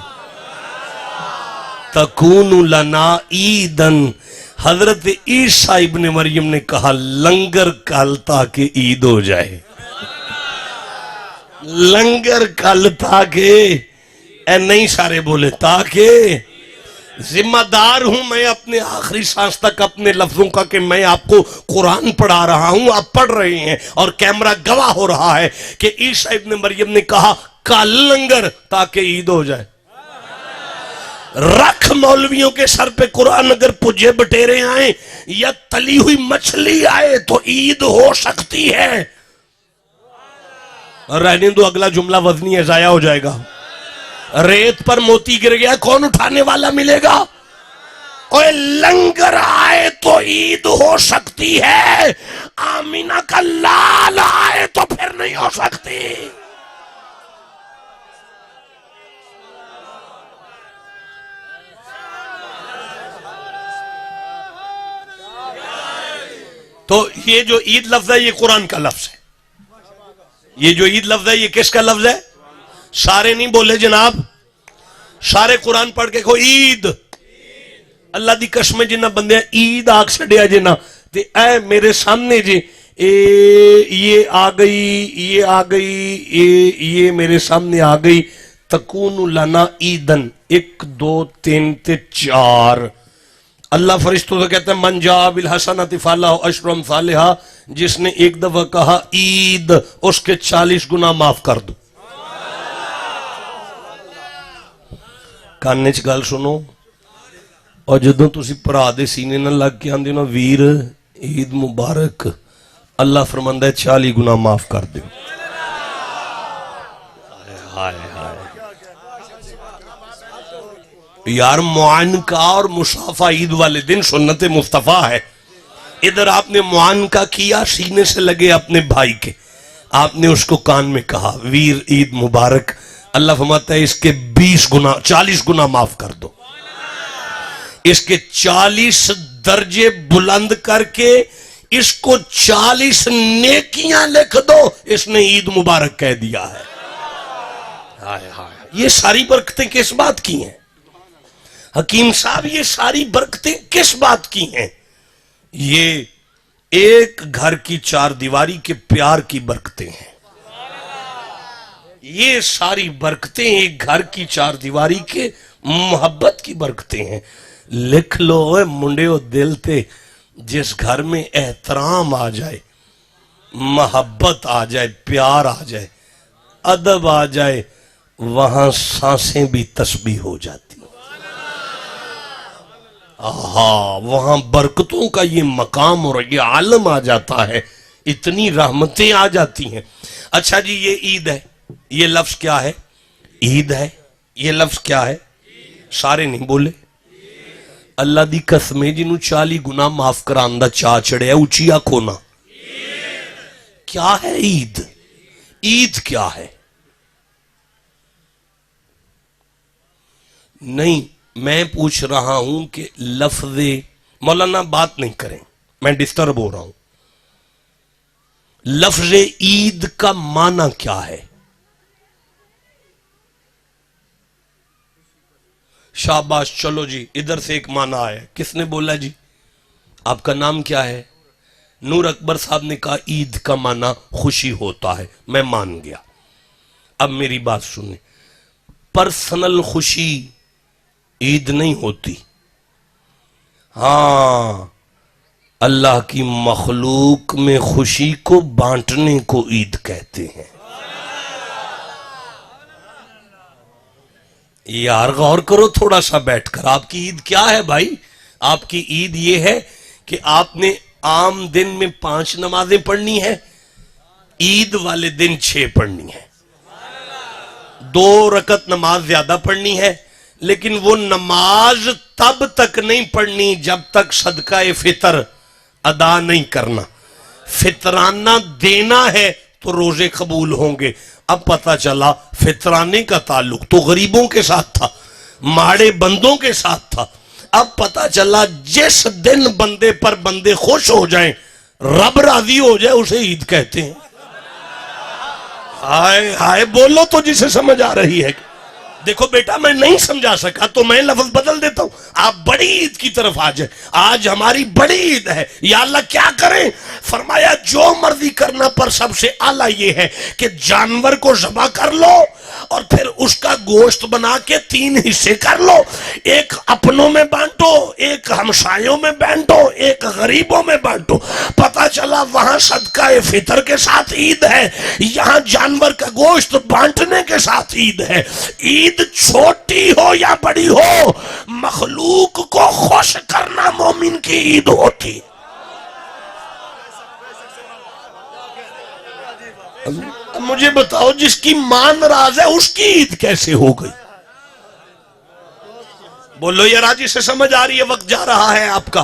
تکون لنا عیدن۔ حضرت عیسیٰ ابن مریم نے کہا لنگر کل تاکہ عید ہو جائے، لنگر کل تاکہ، اے نہیں سارے بولے تاکہ، ذمہ دار ہوں میں اپنے آخری سانس تک اپنے لفظوں کا کہ میں آپ کو قرآن پڑھا رہا ہوں، آپ پڑھ رہے ہیں اور کیمرہ گواہ ہو رہا ہے کہ عیسیٰ ابن مریم نے کہا کل لنگر تاکہ عید ہو جائے۔ رکھ مولویوں کے سر پہ قرآن اگر پجے بٹیرے آئیں یا تلی ہوئی مچھلی آئے تو عید ہو سکتی ہے، رہنے دو اگلا جملہ وزنی ہے، ضائع ہو جائے گا۔ ریت پر موتی گر گیا کون اٹھانے والا ملے گا؟ اوے لنگر آئے تو عید ہو سکتی ہے، آمینہ کا لال آئے تو پھر نہیں ہو سکتی۔ تو یہ جو عید لفظ ہے یہ قرآن کا لفظ ہے، یہ جو عید لفظ ہے یہ کس کا لفظ ہے؟ سارے نہیں بولے جناب، سارے قرآن پڑھ کے کہو عید۔ اللہ دی قسم جنہ بندے عید آگ سڑیا جنہ تے اے میرے سامنے جی یہ آ گئی، یہ آ گئی، یہ میرے سامنے آ گئی، تکون لنا عیدن، 1 2 3 تے 4، اللہ فرشتوں سے کہتے ہیں من جاء بالحسنۃ فلہ عشر امثالھا، جس نے ایک دفعہ کہا عید اس کے 40 گنا معاف کر دو۔ کانے چ گل سنو، اور جدوں تسی بھرا دے سینے نہ لگ کے آندے نا ویر عید مبارک، اللہ فرماندا ہے 40 گنا معاف کر دو۔ ہائے ہائے یار، معانقہ اور مصافحہ عید والے دن سنت مصطفیٰ ہے۔ ادھر آپ نے معانقہ کیا، سینے سے لگے اپنے بھائی کے، آپ نے اس کو کان میں کہا ویر عید مبارک، اللہ فرماتا ہے اس کے 40 گنا معاف کر دو۔ اس کے 40 درجے بلند کر کے اس کو 40 نیکیاں لکھ دو، اس نے عید مبارک کہہ دیا ہے۔ ہائے ہائے، یہ ساری برکتیں کس بات کی ہیں حکیم صاحب؟ یہ ساری برکتیں کس بات کی ہیں؟ یہ ایک گھر کی 4 دیواری کے پیار کی برکتیں ہیں۔ یہ ساری برکتیں ایک گھر کی 4 دیواری کے محبت کی برکتیں ہیں۔ لکھ لو اے منڈیو دل تے، جس گھر میں احترام آ جائے، محبت آ جائے، پیار آ جائے، ادب آ جائے، وہاں سانسیں بھی تسبیح ہو جاتی۔ وہاں برکتوں کا یہ مقام اور یہ عالم آ جاتا ہے، اتنی رحمتیں آ جاتی ہیں۔ اچھا جی، یہ عید ہے، یہ لفظ کیا ہے؟ عید ہے، یہ لفظ کیا ہے؟ سارے نہیں بولے۔ اللہ دی قسمیں جنہوں 40 گنا معاف کراندہ چاہ چڑھے اچھی آنکھوں نہ۔ کیا ہے عید؟ عید کیا ہے؟ نہیں، میں پوچھ رہا ہوں کہ لفظ، مولانا بات نہیں کریں، میں ڈسٹرب ہو رہا ہوں۔ لفظ عید کا معنی کیا ہے؟ شاباش، چلو جی، ادھر سے ایک معنی آیا۔ کس نے بولا جی؟ آپ کا نام کیا ہے؟ نور اکبر صاحب نے کہا عید کا معنی خوشی ہوتا ہے، میں مان گیا۔ اب میری بات سنیں، پرسنل خوشی عید نہیں ہوتی۔ ہاں، اللہ کی مخلوق میں خوشی کو بانٹنے کو عید کہتے ہیں۔ یار غور کرو تھوڑا سا بیٹھ کر، آپ کی عید کیا ہے بھائی؟ آپ کی عید یہ ہے کہ آپ نے عام دن میں 5 نمازیں پڑھنی ہے، عید والے دن 6 پڑھنی ہے، 2 رکعت نماز زیادہ پڑھنی ہے، لیکن وہ نماز تب تک نہیں پڑھنی جب تک صدقہ فطر ادا نہیں کرنا۔ فطرانہ دینا ہے تو روزے قبول ہوں گے۔ اب پتہ چلا فطرانے کا تعلق تو غریبوں کے ساتھ تھا، ماڑے بندوں کے ساتھ تھا۔ اب پتہ چلا جس دن بندے پر بندے خوش ہو جائیں، رب راضی ہو جائے، اسے عید کہتے ہیں۔ ہائے ہائے، بولو تو جسے سمجھ آ رہی ہے۔ دیکھو بیٹا، میں نہیں سمجھا سکا تو میں لفظ بدل دیتا ہوں، آپ بڑی عید کی طرف آ جائیں۔ آج ہماری بڑی عید ہے، یا اللہ کیا کریں؟ فرمایا جو مرضی کرنا، پر سب سے اعلیٰ یہ ہے کہ جانور کو ذبح کر لو اور پھر اس کا گوشت بنا کے 3 حصے کر لو، ایک اپنوں میں بانٹو، ایک ہمسایوں میں بانٹو، ایک غریبوں میں بانٹو۔ پتہ چلا وہاں صدقہ فطر کے ساتھ عید ہے، یہاں جانور کا گوشت بانٹنے کے ساتھ عید ہے۔ عید چھوٹی ہو یا بڑی ہو، مخلوق کو خوش کرنا مومن کی عید ہوتی۔ مجھے بتاؤ، جس کی ماں ناراض ہے اس کی عید کیسے ہو گئی؟ بولو یار، آج اسے سمجھ آ رہی ہے؟ وقت جا رہا ہے آپ کا،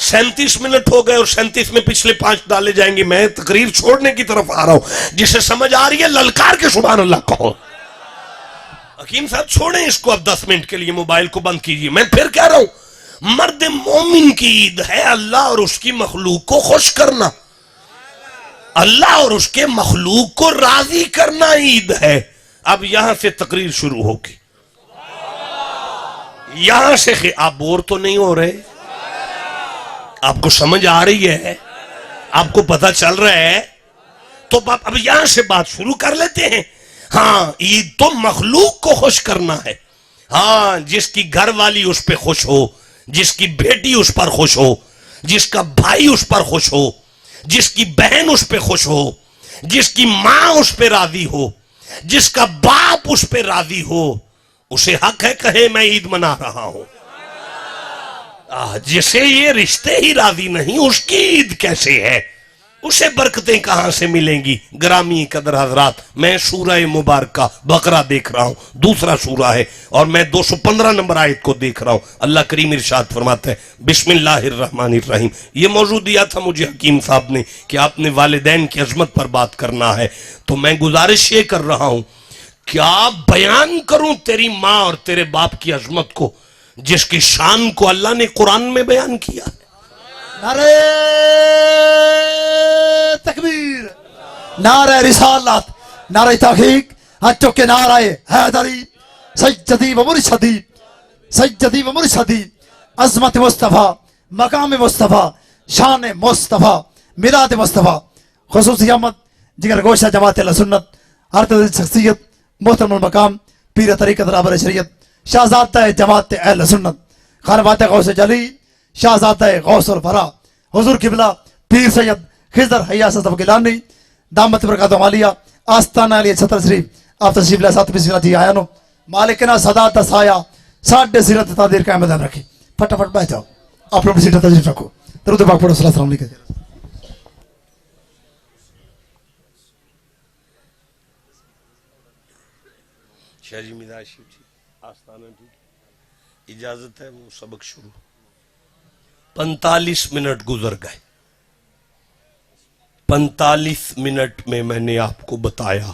37 منٹ ہو گئے اور 37 میں پچھلے 5 ڈالے جائیں گے۔ میں تقریر چھوڑنے کی طرف آ رہا ہوں، جسے سمجھ آ رہی ہے للکار کے سبحان اللہ کہو۔ حکیم صاحب چھوڑیں اس کو، اب 10 منٹ کے لیے موبائل کو بند کیجئے۔ میں پھر کہہ رہا ہوں، مرد مومن کی عید ہے اللہ اور اس کی مخلوق کو خوش کرنا، اللہ اور اس کے مخلوق کو راضی کرنا عید ہے۔ اب یہاں سے تقریر شروع ہوگی، یہاں سے آپ بور تو نہیں ہو رہے؟ آپ کو سمجھ آ رہی ہے؟ آپ کو پتہ چل رہا ہے؟ تو اب یہاں سے بات شروع کر لیتے ہیں۔ ہاں، عید تو مخلوق کو خوش کرنا ہے۔ ہاں، جس کی گھر والی اس پہ خوش ہو، جس کی بیٹی اس پر خوش ہو، جس کا بھائی اس پر خوش ہو، جس کی بہن اس پہ خوش ہو، جس کی ماں اس پہ راضی ہو، جس کا باپ اس پہ راضی ہو، اسے حق ہے کہے میں عید منا رہا ہوں۔ جسے یہ رشتے ہی راضی نہیں، اس کی عید کیسے ہے؟ اسے برکتیں کہاں سے ملیں گی؟ گرامی قدر حضرات، میں سورہ مبارکہ بقرہ دیکھ رہا ہوں، دوسرا سورہ ہے، اور میں 215 نمبر آیت کو دیکھ رہا ہوں۔ اللہ کریم ارشاد فرماتا ہے بسم اللہ الرحمن الرحیم۔ یہ موضوع دیا تھا مجھے حکیم صاحب نے کہ آپ نے والدین کی عظمت پر بات کرنا ہے، تو میں گزارش یہ کر رہا ہوں، کیا بیان کروں تیری ماں اور تیرے باپ کی عظمت کو، جس کی شان کو اللہ نے قرآن میں بیان کیا ہے۔ نعرہ تکبیر، نعرہ رسالت، نعرہ تحقیق، ہاتھوں کے نعرہ حیدری، سجدی و مرشدی، سجدی و مرشدی، عظمت مصطفیٰ، مقام مصطفیٰ، شان مصطفیٰ، میلاد مصطفیٰ، خصوصی احمد جگر گوشہ جماعت اہل سنت، ہر طرح شخصیت، محترم المقام پیر طریقت رہبر شریعت، شہزادہ جماعت اہل سنت، خانوات غوث جلی، شہزادہ غوث الفرا، حضور قبلہ پیر سید خضر حیاس صدف گیلانی، دامت برکات عالیہ، آستانہ علیہ چھتر شریف، آپ تشریف لے ساتھ بسم اللہ جی آیا نو، مالکنا صدا تسایا، ساڑھے سیرت تادیر کا احمد رکھی، پھٹافٹ بیٹھ جاؤ، آپ لوگ سیٹا تشریف رکھو، درود پاک پڑھو، صلی اللہ علیہ وسلم۔ شاہ جی مزاج شیو جی آستانہ ٹھیک، اجازت ہے وہ سبق شروع۔ 45 منٹ گزر گئے، 45 منٹ میں نے آپ کو بتایا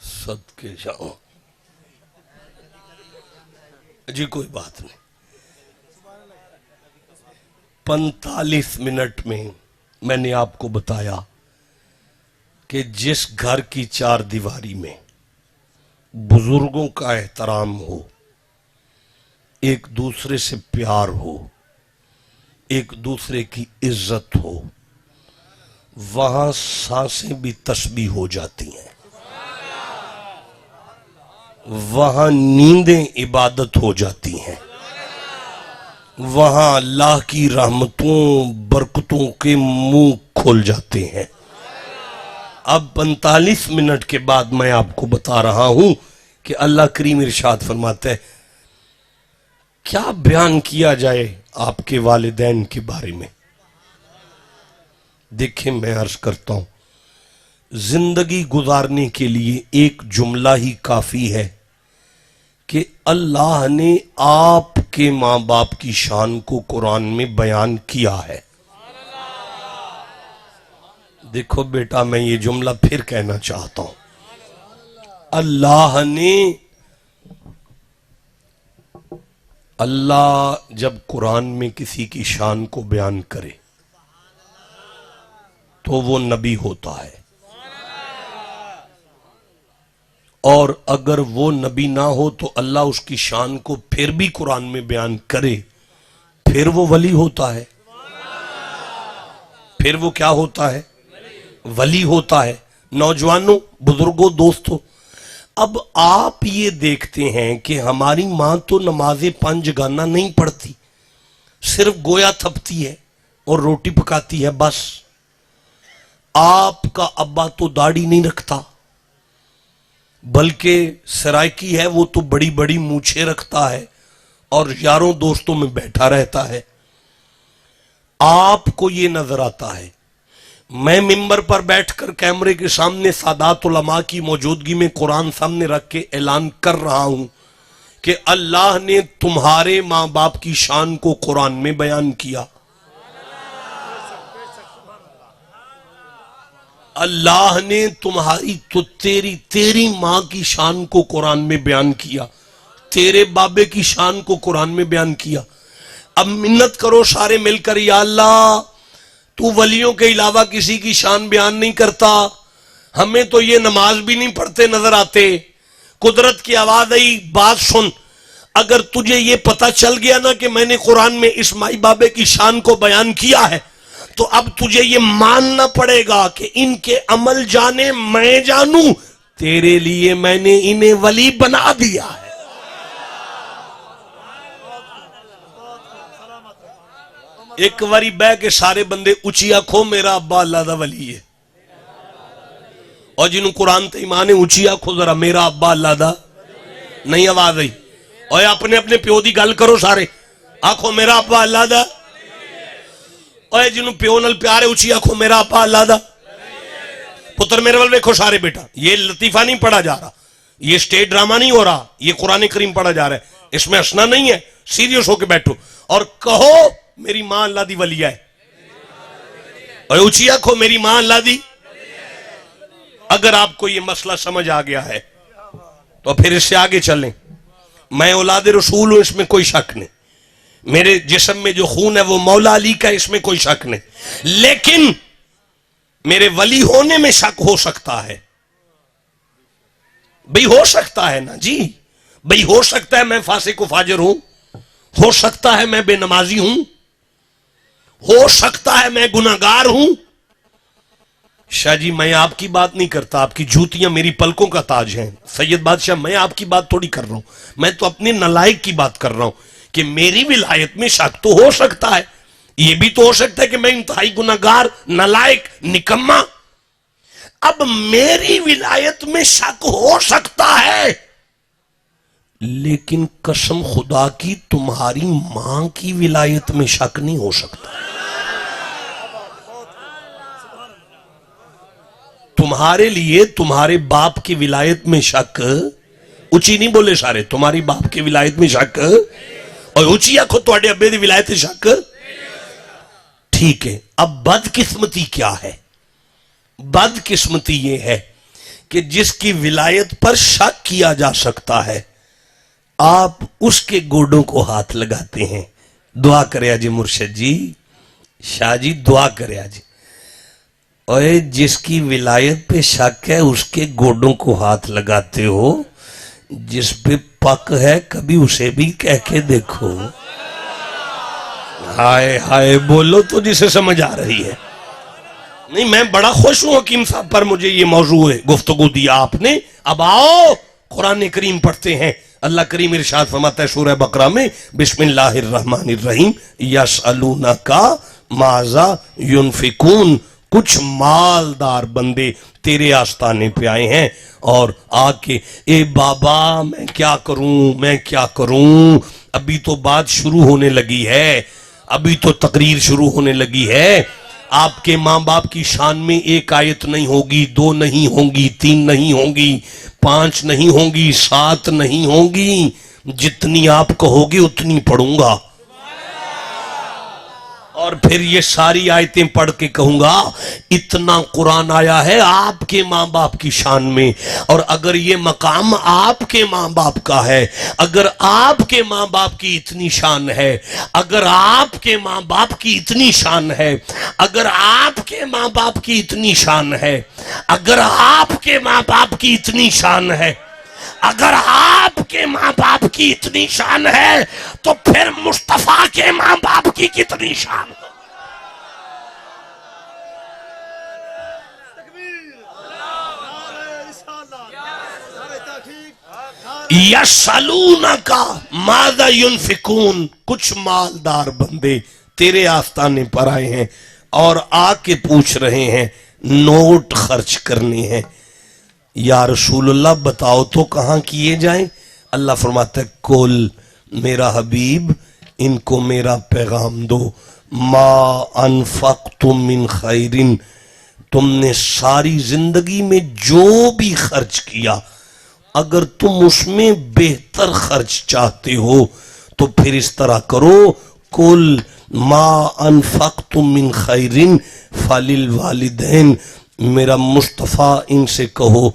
صدقے جاؤں جی کوئی بات نہیں، 45 منٹ میں نے آپ کو بتایا کہ جس گھر کی چار دیواری میں بزرگوں کا احترام ہو، ایک دوسرے سے پیار ہو، ایک دوسرے کی عزت ہو، وہاں سانسیں بھی تسبیح ہو جاتی ہیں، وہاں نیندیں عبادت ہو جاتی ہیں، وہاں اللہ کی رحمتوں برکتوں کے منہ کھول جاتے ہیں۔ اب 45 منٹ کے بعد میں آپ کو بتا رہا ہوں کہ اللہ کریم ارشاد فرماتا ہے کیا بیان کیا جائے آپ کے والدین کے بارے میں۔ دیکھیں میں عرض کرتا ہوں، زندگی گزارنے کے لیے ایک جملہ ہی کافی ہے کہ اللہ نے آپ کے ماں باپ کی شان کو قرآن میں بیان کیا ہے۔ دیکھو بیٹا میں یہ جملہ پھر کہنا چاہتا ہوں، اللہ جب قرآن میں کسی کی شان کو بیان کرے تو وہ نبی ہوتا ہے، اور اگر وہ نبی نہ ہو تو اللہ اس کی شان کو پھر بھی قرآن میں بیان کرے، پھر وہ ولی ہوتا ہے، پھر وہ کیا ہوتا ہے؟ ولی ہوتا ہے۔ نوجوانوں، بزرگوں، دوستوں، اب آپ یہ دیکھتے ہیں کہ ہماری ماں تو نماز 5 گانا نہیں پڑھتی، صرف گویا تھپتی ہے اور روٹی پکاتی ہے بس۔ آپ کا ابا تو داڑھی نہیں رکھتا، بلکہ سرائکی ہے، وہ تو بڑی بڑی مونچھیں رکھتا ہے اور یاروں دوستوں میں بیٹھا رہتا ہے۔ آپ کو یہ نظر آتا ہے، میں ممبر پر بیٹھ کر کیمرے کے سامنے سادات علماء کی موجودگی میں قرآن سامنے رکھ کے اعلان کر رہا ہوں کہ اللہ نے تمہارے ماں باپ کی شان کو قرآن میں بیان کیا، اللہ نے تمہاری تو تیری ماں کی شان کو قرآن میں بیان کیا، تیرے بابے کی شان کو قرآن میں بیان کیا۔ اب منت کرو سارے مل کر، یا اللہ تو ولیوں کے علاوہ کسی کی شان بیان نہیں کرتا، ہمیں تو یہ نماز بھی نہیں پڑھتے نظر آتے۔ قدرت کی آواز آئی، بات سن، اگر تجھے یہ پتہ چل گیا نا کہ میں نے قرآن میں اس مائی بابے کی شان کو بیان کیا ہے تو اب تجھے یہ ماننا پڑے گا کہ ان کے عمل جانے میں جانوں، تیرے لیے میں نے انہیں ولی بنا دیا ہے۔ ایک واری بہ کے سارے بندے اچھی آنکھو میرا ابا اللہ دا ولی ہے، اور جنہوں قرآن تے ایمان ہے اچھی آنکھو ذرا میرا ابا اللہ دا نہیں، آواز آئی، اور اپنے اپنے پیو دی گل کرو سارے، آنکھو میرا ابا اللہ دا، اور جنہوں پیو نال پیارے اچھی آنکھو میرا ابا اللہ دا۔ پتر میرے والے دیکھو سارے بیٹا، یہ لطیفہ نہیں پڑھا جا رہا، یہ سٹیج ڈرامہ نہیں ہو رہا، یہ قرآن کریم پڑھا جا رہا ہے، اس میں ہنسنا نہیں ہے، سیریس ہو کے بیٹھو اور کہو میری ماں اللہ دی ولی ہے، اور اونچی آنکھو میری ماں اللہ دی۔ اگر آپ کو یہ مسئلہ سمجھ آ گیا ہے تو پھر اس سے آگے چلیں۔ میں اولاد رسول ہوں، اس میں کوئی شک نہیں، میرے جسم میں جو خون ہے وہ مولا علی کا ہے، اس میں کوئی شک نہیں، لیکن میرے ولی ہونے میں شک ہو سکتا ہے۔ بھئی ہو سکتا ہے نا جی، بھئی ہو سکتا ہے میں فاسق و فاجر ہوں، ہو سکتا ہے میں بے نمازی ہوں، ہو سکتا ہے میں گناہگار ہوں۔ شاہ جی میں آپ کی بات نہیں کرتا، آپ کی جوتیاں میری پلکوں کا تاج ہیں۔ سید بادشاہ میں آپ کی بات تھوڑی کر رہا ہوں، میں تو اپنے نالائق کی بات کر رہا ہوں کہ میری ولایت میں شک تو ہو سکتا ہے، یہ بھی تو ہو سکتا ہے کہ میں انتہائی گناہگار، نالائق، نکما۔ اب میری ولایت میں شک ہو سکتا ہے، لیکن قسم خدا کی تمہاری ماں کی ولایت میں شک نہیں ہو سکتا۔ تمہارے لیے تمہارے باپ کی ولایت میں شک، اچھی نہیں بولے سارے، تمہاری باپ کی ولایت میں شک، اور اچھی آنکھو تواڈے ابے دی ولایت میں شک، ٹھیک ہے۔ اب بدقسمتی کیا ہے؟ بدقسمتی یہ ہے کہ جس کی ولایت پر شک کیا جا سکتا ہے آپ اس کے گوڈوں کو ہاتھ لگاتے ہیں۔ دعا کرے جی مرشد جی، شاہ جی دعا کرے جی، اور جس کی ولایت پہ شک ہے اس کے گوڈوں کو ہاتھ لگاتے ہو، جس پہ پک ہے کبھی اسے بھی کہہ کے دیکھو۔ ہائے ہائے بولو تو جسے سمجھ آ رہی ہے۔ نہیں میں بڑا خوش ہوں حکیم صاحب پر مجھے یہ موضوع گفتگو دیا آپ نے۔ اب آؤ قرآن کریم پڑھتے ہیں۔ اللہ کریم ارشاد فرماتا ہے سورہ بقرہ میں، بسم اللہ الرحمن الرحیم، یسألونک ماذا ینفقون، کچھ مالدار بندے تیرے آستانے پہ آئے ہیں اور آ کے اے بابا میں کیا کروں، میں کیا کروں۔ ابھی تو بات شروع ہونے لگی ہے، ابھی تو تقریر شروع ہونے لگی ہے۔ آپ کے ماں باپ کی شان میں ایک آیت نہیں ہوگی، 2 نہیں ہوں گی، 3 نہیں ہوں گی، 5 نہیں ہوں گی، 7 نہیں ہوں گی، جتنی آپ کہو گے اتنی پڑھوں گا، اور پھر یہ ساری آیتیں پڑھ کے کہوں گا اتنا قرآن آیا ہے آپ کے ماں باپ کی شان میں، اور اگر یہ مقام آپ کے ماں باپ کا ہے، اگر آپ کے ماں باپ کی اتنی شان ہے، اگر آپ کے ماں باپ کی اتنی شان ہے، اگر آپ کے ماں باپ کی اتنی شان ہے، اگر آپ کے ماں باپ کی اتنی شان ہے، اگر آپ کے ماں باپ کی اتنی شان ہے تو پھر مصطفیٰ کے ماں باپ کی کتنی شان ہو۔ یسألونک ماذا ینفقون، کچھ مالدار بندے تیرے آستانے پر آئے ہیں اور آ کے پوچھ رہے ہیں نوٹ خرچ کرنے ہیں۔ یا رسول اللہ بتاؤ تو کہاں کیے جائیں؟ اللہ فرماتا ہے کل میرا حبیب ان کو میرا پیغام دو، ما انفقتم من خیر، تم نے ساری زندگی میں جو بھی خرچ کیا اگر تم اس میں بہتر خرچ چاہتے ہو تو پھر اس طرح کرو، کل ما انفقتم من خیر فللوالدین، میرا مصطفیٰ ان سے کہو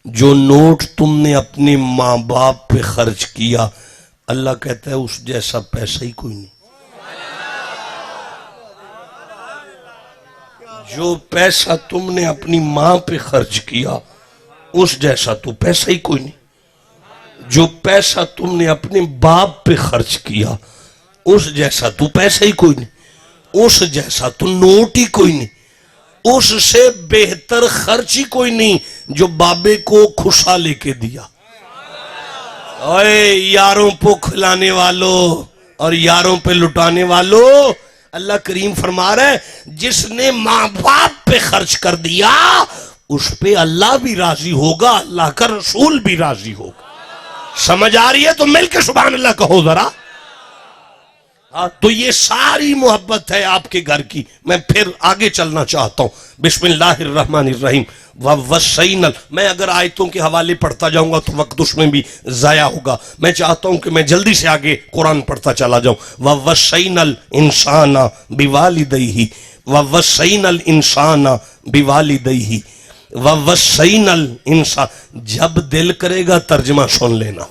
جو نوٹ تم نے اپنے ماں باپ پہ خرچ کیا، اللہ کہتا ہے اس جیسا پیسہ ہی کوئی نہیں۔ جو پیسہ تم نے اپنی ماں پہ خرچ کیا اس جیسا تو پیسہ ہی کوئی نہیں، جو پیسہ تم نے اپنے باپ پہ خرچ کیا اس جیسا تو پیسہ ہی کوئی نہیں، اس جیسا تو نوٹ ہی کوئی نہیں، اس سے بہتر خرچ ہی کوئی نہیں جو بابے کو خوشا لے کے دیا۔ اوے یاروں پہ کھلانے والوں اور یاروں پہ لٹانے والوں، اللہ کریم فرما رہا ہے جس نے ماں باپ پہ خرچ کر دیا اس پہ اللہ بھی راضی ہوگا، اللہ کا رسول بھی راضی ہوگا۔ سمجھ آ رہی ہے تو مل کے سبحان اللہ کہو ذرا۔ تو یہ ساری محبت ہے آپ کے گھر کی۔ میں پھر آگے چلنا چاہتا ہوں، بسم اللہ الرحمن الرحیم۔ وَوَسَّيْنَا، میں اگر آیتوں کے حوالے پڑھتا جاؤں گا تو وقت اس میں بھی ضائع ہوگا، میں چاہتا ہوں کہ میں جلدی سے آگے قرآن پڑھتا چلا جاؤں۔ وَوَسَّيْنَا الْإِنسَانَ بِوَالِدَيْهِ، وَوَسَّيْنَا الْإِنسَانَ بِوَالِدَيْهِ، وَوَسَّيْنَا الْإِنسَانَ۔ جب دل کرے گا ترجمہ سن لینا،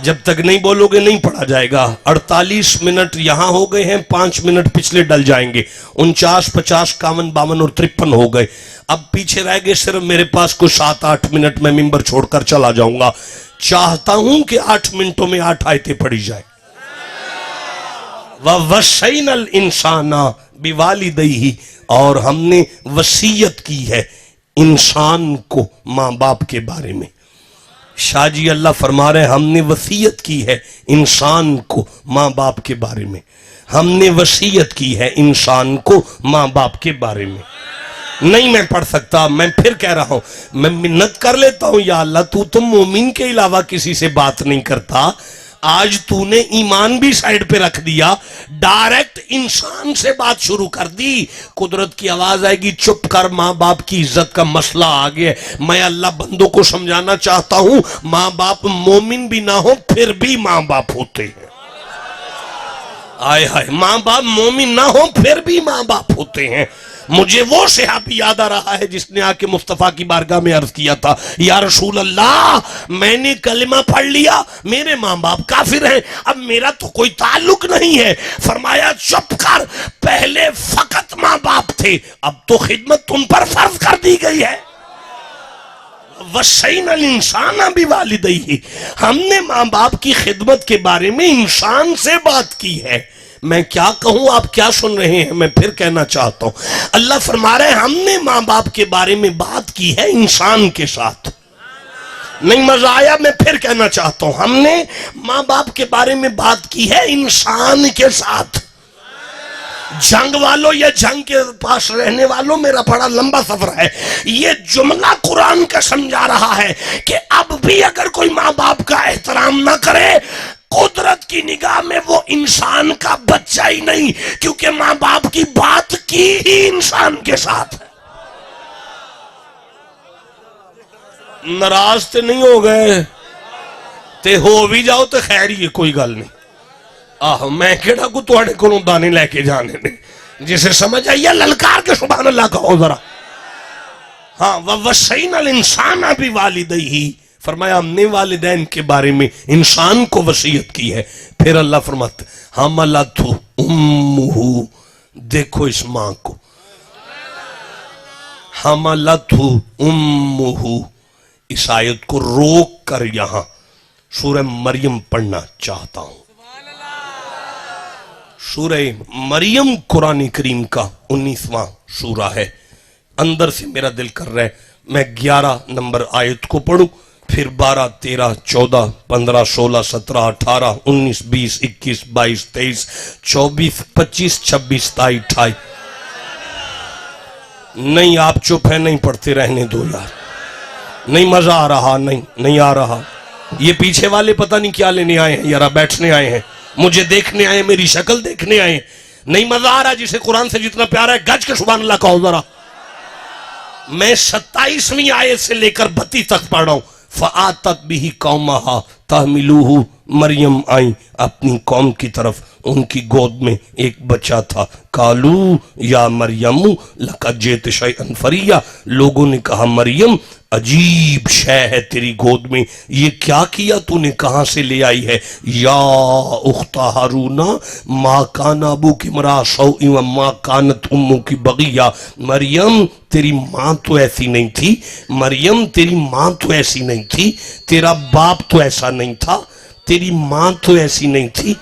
جب تک نہیں بولو گے نہیں پڑھا جائے گا۔ 48 منٹ یہاں ہو گئے ہیں، 5 منٹ پچھلے ڈل جائیں گے، 49 50 51 52 اور 53 ہو گئے۔ اب پیچھے رہ گئے صرف میرے پاس کوئی 7-8 منٹ، میں ممبر چھوڑ کر چلا جاؤں گا۔ چاہتا ہوں کہ 8 منٹوں میں 8 آیتیں پڑھی جائیں۔ وَوَسَّيْنَا الْإِنسَانَ بِوَالِدَيْهِ، اور ہم نے وصیت کی ہے انسان کو ماں باپ کے بارے میں۔ شاہ جی اللہ فرما رہے ہیں ہم نے وصیت کی ہے انسان کو ماں باپ کے بارے میں، ہم نے وصیت کی ہے انسان کو ماں باپ کے بارے میں۔ نہیں میں پڑھ سکتا، میں پھر کہہ رہا ہوں، میں منت کر لیتا ہوں یا اللہ تو مومن کے علاوہ کسی سے بات نہیں کرتا، آج تو نے ایمان بھی سائیڈ پہ رکھ دیا، ڈائریکٹ انسان سے بات شروع کر دی۔ قدرت کی آواز آئے گی چپ کر، ماں باپ کی عزت کا مسئلہ آگیا ہے۔ میں اللہ بندوں کو سمجھانا چاہتا ہوں ماں باپ مومن بھی نہ ہو پھر بھی ماں باپ ہوتے ہیں۔ آئے ہائے، ماں باپ مومن نہ ہو پھر بھی ماں باپ ہوتے ہیں۔ مجھے وہ صحابی یاد آ رہا ہے جس نے آ کے مصطفیٰ کی بارگاہ میں عرض کیا تھا، یا رسول اللہ میں نے کلمہ پڑھ لیا، میرے ماں باپ کافر ہیں، اب میرا تو کوئی تعلق نہیں ہے۔ فرمایا چپ کر، پہلے فقط ماں باپ تھے، اب تو خدمت تم پر فرض کر دی گئی ہے۔ وَوَصَّيْنَا الْإِنسَانَ بِوَالِدَيْهِ، ہم نے ماں باپ کی خدمت کے بارے میں انسان سے بات کی ہے۔ میں کیا کہوں، آپ کیا سن رہے ہیں، میں پھر کہنا چاہتا ہوں۔ اللہ فرما رہے ہیں ہم نے ماں باپ کے بارے میں بات کی ہے انسان کے ساتھ۔ نہیں مزہ آیا، میں پھر کہنا چاہتا ہوں ہم نے ماں باپ کے بارے میں بات کی ہے انسان کے ساتھ۔ جنگ والوں یا جنگ کے پاس رہنے والوں، میرا بڑا لمبا سفر ہے، یہ جملہ قرآن کا سمجھا رہا ہے کہ اب بھی اگر کوئی ماں باپ کا احترام نہ کرے، قدرت کی نگاہ میں وہ انسان کا بچہ ہی نہیں، کیونکہ ماں باپ کی بات کی ہی انسان کے ساتھ ہے۔ ناراض تے نہیں ہو گئے، تے ہو بھی جاؤ تو خیر ہی ہے، کوئی گل نہیں۔ میں کہڑا کو تواڈے کولوں دانے لے کے جانے نے، جسے سمجھ آئیے للکار کے سبحان اللہ کہو ذرا۔ ہاں، وَوَصَّيْنَا الْإِنسَانَ بِوَالِدَيْهِ، فرمایا ہم نے والدین کے بارے میں انسان کو وصیت کی ہے۔ پھر اللہ فرماتا حملتہ امہ، دیکھو اس ماں کو، حملتہ امہ، اس آیت کو روک کر یہاں سورہ مریم پڑھنا چاہتا ہوں۔ سورہ مریم قرآن کریم کا 19واں سورہ ہے۔ اندر سے میرا دل کر رہا ہے میں 11 نمبر آیت کو پڑھوں، پھر 12 13 14 15 16 17 18 19 20 21 22 23 24 25 26 27 28۔ نہیں آپ چپ ہیں، نہیں پڑھتے رہنے دو یار، نہیں مزہ آ رہا، نہیں آ رہا۔ یہ پیچھے والے پتہ نہیں کیا لینے آئے ہیں، یارا بیٹھنے آئے ہیں، مجھے دیکھنے آئے، میری شکل دیکھنے آئے، نہیں مزہ آ رہا۔ جسے قرآن سے جتنا پیارا ہے گج کے سبحان اللہ کہو ذرا۔ میں 27ویں آیت سے لے کر 32 تک پڑھ رہا ہوں۔ فَآتَتْ بِهِ قَوْمَهَا تَحْمِلُهُ، مریم آئیں اپنی قوم کی طرف، ان کی گود میں ایک بچہ تھا۔ قَالُوا یا مریم لَقَدْ جِئْتِ شَيْئًا فَرِيًّا، لوگوں نے کہا مریم عجیب شے ہے تیری گود میں، یہ کیا کیا تو نے، کہاں سے لے آئی ہے؟ یا اخت ہارون ما کان ابوک امرأ سوء وما کانت امک بغیہ، مریم تیری ماں تو ایسی نہیں تھی، مریم تیری ماں تو ایسی نہیں تھی، تیرا باپ تو ایسا نہیں تھا، تیری ماں تو ایسی نہیں تھی،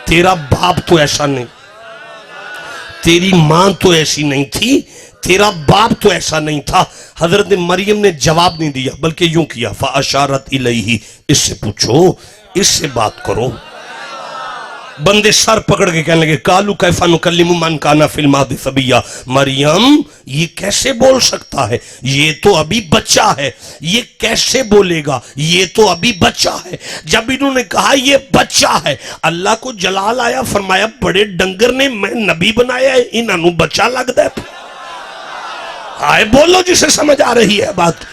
تیرا باپ تو ایسا نہیں۔ تیری ماں تو ایسی نہیں تھی، تیرا باپ تو ایسا نہیں تھا۔ حضرت مریم نے جواب نہیں دیا بلکہ یوں کیا، فَأَشَارَتْ إِلَيْهِ، اس سے پوچھو، اس سے بات کرو۔ بندے سر پکڑ کے کہنے لگے، قَالُوا كَيْفَ نُكَلِّمُ مَنْ كَانَ فِي الْمَهْدِ صَبِيًّا، مریم یہ کیسے بول سکتا ہے، یہ تو ابھی بچہ ہے، یہ کیسے بولے گا، یہ تو ابھی بچہ ہے۔ جب انہوں نے کہا یہ بچہ ہے، اللہ کو جلال آیا، فرمایا بڑے ڈنگر نے میں نبی بنایا ہے، انہوں بچہ لگ دے۔ آئے بولو جسے سمجھ آ رہی ہے بات۔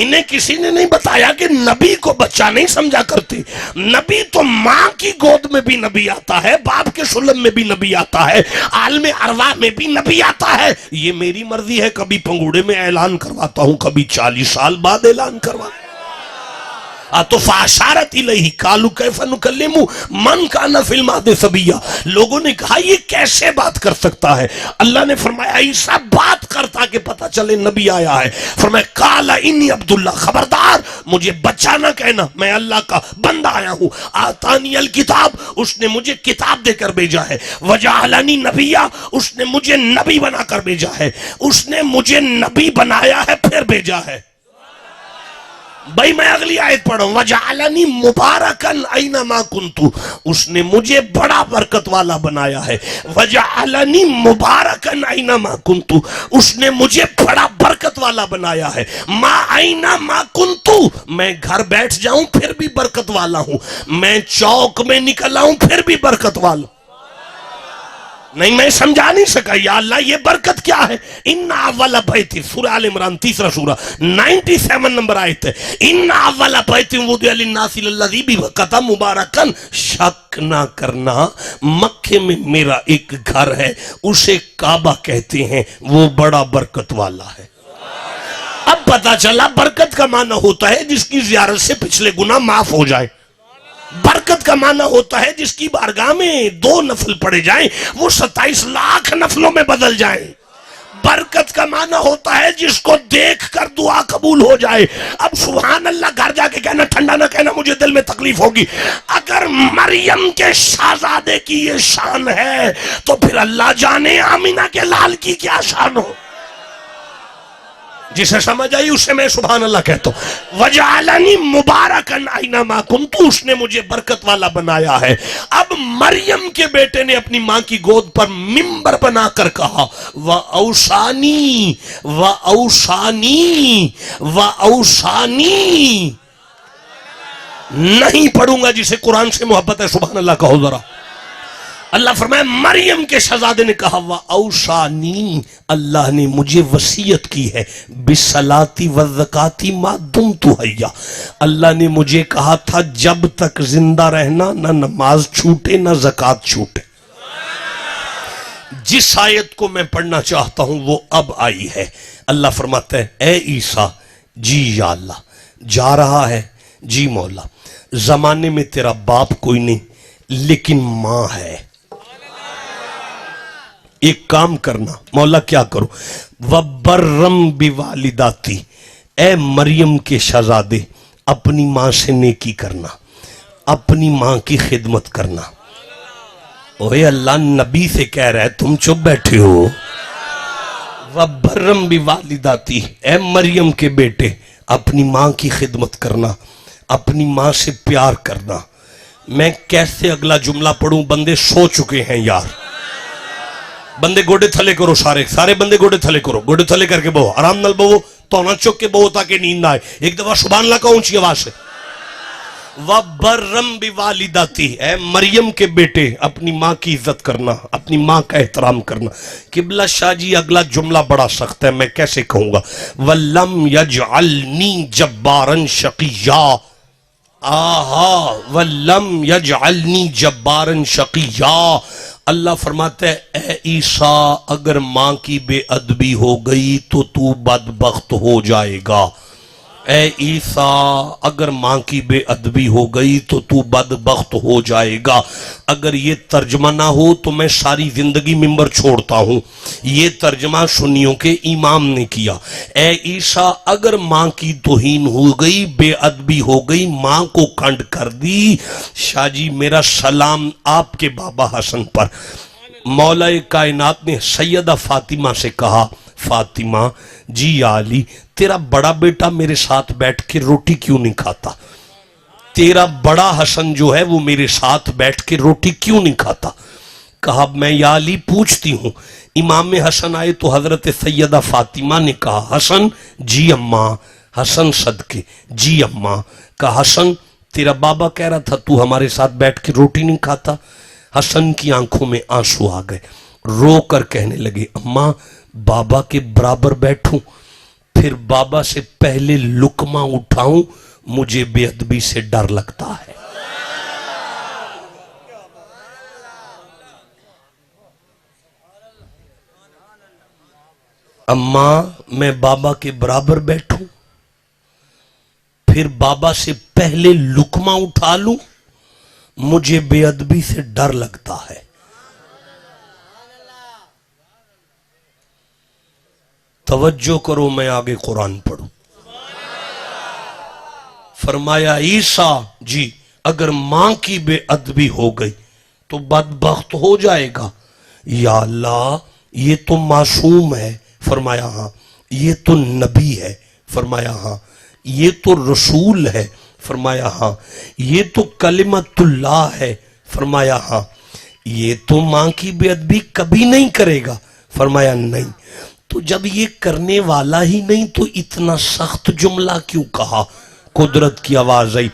انہیں کسی نے نہیں بتایا کہ نبی کو بچہ نہیں سمجھا کرتے، نبی تو ماں کی گود میں بھی نبی آتا ہے، باپ کے سلم میں بھی نبی آتا ہے، عالم ارواح میں بھی نبی آتا ہے۔ یہ میری مرضی ہے، کبھی پنگوڑے میں اعلان کرواتا ہوں، کبھی 40 سال بعد اعلان کرواتا ہوں۔ تو فاشارت الیہ قالوا کیف نکلم من کان فی المہد صبیا، لوگوں نے کہا یہ کیسے بات کر سکتا ہے؟ اللہ نے فرمایا عیسیٰ بات کرتا کہ پتہ چلے نبی آیا ہے۔ فرمایا قال انی عبداللہ، خبردار مجھے بچہ نہ کہنا، میں اللہ کا بندہ آیا ہوں۔ آتانی الکتاب، اس نے مجھے کتاب دے کر بھیجا ہے۔ وجعلنی نبیا، اس نے مجھے نبی بنا کر بھیجا ہے، اس نے مجھے نبی بنایا ہے پھر بھیجا ہے۔ بھائی میں اگلی آیت پڑھوں، وَجَعَلَنِي مُبَارَكًا أَيْنَمَا كُنْتُ، اس نے مجھے بڑا برکت والا بنایا ہے۔ وَجَعَلَنِي مُبَارَكًا أَيْنَمَا كُنْتُ، اس نے مجھے بڑا برکت والا بنایا ہے۔ مَا أَيْنَمَا كُنْتُ، میں گھر بیٹھ جاؤں پھر بھی برکت والا ہوں، میں چوک میں نکل آؤں پھر بھی برکت والا ہوں۔ نہیں میں سمجھا نہیں سکا، یا اللہ یہ برکت کیا ہے؟ ان اول بیت، سورہ آل عمران 3 سورہ 97 نمبر آیت ہے، ان اول بیت وضع للناس الذی ببکۃ مبارکا، شک نہ کرنا مکے میں میرا ایک گھر ہے، اسے کعبہ کہتے ہیں، وہ بڑا برکت والا ہے۔ اب پتا چلا برکت کا معنی ہوتا ہے جس کی زیارت سے پچھلے گناہ معاف ہو جائے، برکت کا معنی ہوتا ہے جس کی بارگاہ میں 2 نفل پڑے جائیں وہ 27 لاکھ نفلوں میں بدل جائیں، برکت کا معنی ہوتا ہے جس کو دیکھ کر دعا قبول ہو جائے۔ اب سبحان اللہ گھر جا کے کہنا، ٹھنڈا نہ کہنا، مجھے دل میں تکلیف ہوگی۔ اگر مریم کے شہزادے کی یہ شان ہے تو پھر اللہ جانے آمینہ کے لال کی کیا شان ہو۔ جسے سمجھ آئی اسے میں سبحان اللہ کہتا ہوں۔ وَجَعَلَنِي مُبَارَكًا أَيْنَمَا كُنْتُ، اس نے مجھے برکت والا بنایا ہے۔ اب مریم کے بیٹے نے اپنی ماں کی گود پر ممبر بنا کر کہا، وَأَوْصَانِي وَأَوْصَانِي وَأَوْصَانِي، نہیں پڑھوں گا جسے قرآن سے محبت ہے، سبحان اللہ کہو ذرا۔ اللہ فرمائے مریم کے شہزادے نے کہا، وَأَوْصَانِي، اللہ نے مجھے وصیت کی ہے، بِالصَّلَاةِ وَالزَّكَاةِ مَا دُمْتُ حَيًّا، اللہ نے مجھے کہا تھا جب تک زندہ رہنا نہ نماز چھوٹے نہ زکوٰۃ چھوٹے۔ جس آیت کو میں پڑھنا چاہتا ہوں وہ اب آئی ہے۔ اللہ فرماتا ہے، اے عیسیٰ، جی یا اللہ، جا رہا ہے، جی مولا، زمانے میں تیرا باپ کوئی نہیں لیکن ماں ہے، ایک کام کرنا۔ مولا کیا کرو؟ وَبَرًّا بِوَالِدَاتِي، اے مریم کے شہزادے اپنی ماں سے نیکی کرنا، اپنی ماں کی خدمت کرنا۔ اوہ اللہ نبی سے کہہ رہا ہے، تم چپ بیٹھے ہو۔ وَبَرًّا بِوَالِدَاتِي، اے مریم کے بیٹے اپنی ماں کی خدمت کرنا، اپنی ماں سے پیار کرنا۔ میں کیسے اگلا جملہ پڑھوں؟ بندے سو چکے ہیں یار۔ بندے گوڑے تھلے کرو، سارے بندے گوڑے تھلے کرو، گوڑے تھلے کر کے بہو، آرام نال بہو، تو نہ چک کے بہو تاکہ نیند آئے۔ ایک دفعہ سبحان اللہ کا اونچی آواز سے۔ وَبَرًّا بِوَالِدَاتِي، اے مریم کے بیٹے اپنی ماں کی عزت کرنا، اپنی ماں کا احترام کرنا۔ قبلہ شاہ جی اگلا جملہ بڑا سخت ہے، میں کیسے کہوں گا؟ وَلَّمْ يَجْعَلْنِي جَبَّارًا شَقِيًّا، آہا، وَلَّمْ يَجْعَلْنِي جَبَّارًا شَقِيًّا، اللہ فرماتا ہے اے عیسیٰ اگر ماں کی بے ادبی ہو گئی تو تو بدبخت ہو جائے گا۔ اے عیسیٰ اگر ماں کی بے ادبی ہو گئی تو تو بدبخت ہو جائے گا۔ اگر یہ ترجمہ نہ ہو تو میں ساری زندگی ممبر چھوڑتا ہوں۔ یہ ترجمہ سنیوں کے امام نے کیا۔ اے عیسیٰ اگر ماں کی توہین ہو گئی، بے ادبی ہو گئی، ماں کو کنڈ کر دی، شاہ جی میرا سلام آپ کے بابا حسن پر، مولا کائنات نے سیدہ فاطمہ سے کہا فاطمہ جی یا علی تیرا بڑا بیٹا میرے ساتھ بیٹھ کے روٹی کیوں نہیں کھاتا؟ تیرا بڑا حسن جو ہے وہ میرے ساتھ بیٹھ کے روٹی کیوں نہیں کھاتا؟ کہا میں یا علی پوچھتی ہوں۔ امام حسن آئے تو حضرت سیدہ فاطمہ نے کہا حسن جی اماں، حسن صدقے جی اماں۔ کہا حسن تیرا بابا کہہ رہا تھا تو ہمارے ساتھ بیٹھ کے روٹی نہیں کھاتا۔ حسن کی آنکھوں میں آنسو آ گئے، رو کر کہنے لگے اماں بابا کے برابر بیٹھوں پھر بابا سے پہلے لقمہ اٹھاؤں مجھے بے ادبی سے ڈر لگتا ہے۔ اماں میں بابا کے برابر بیٹھوں پھر بابا سے پہلے لقمہ اٹھا لوں مجھے بے ادبی سے ڈر لگتا ہے۔ توجہ کرو میں آگے قرآن پڑھوں۔ فرمایا عیسیٰ جی اگر ماں کی بے ادبی ہو گئی تو بدبخت ہو جائے گا۔ یا اللہ یہ تو معصوم ہے۔ فرمایا ہاں۔ یہ تو نبی ہے۔ فرمایا ہاں۔ یہ تو رسول ہے۔ فرمایا ہاں۔ یہ تو کلمت اللہ ہے۔ فرمایا ہاں۔ یہ تو ماں کی بے ادبی کبھی نہیں کرے گا۔ فرمایا نہیں۔ تو جب یہ کرنے والا ہی نہیں تو اتنا سخت جملہ کیوں کہا؟ قدرت کی آواز آئی،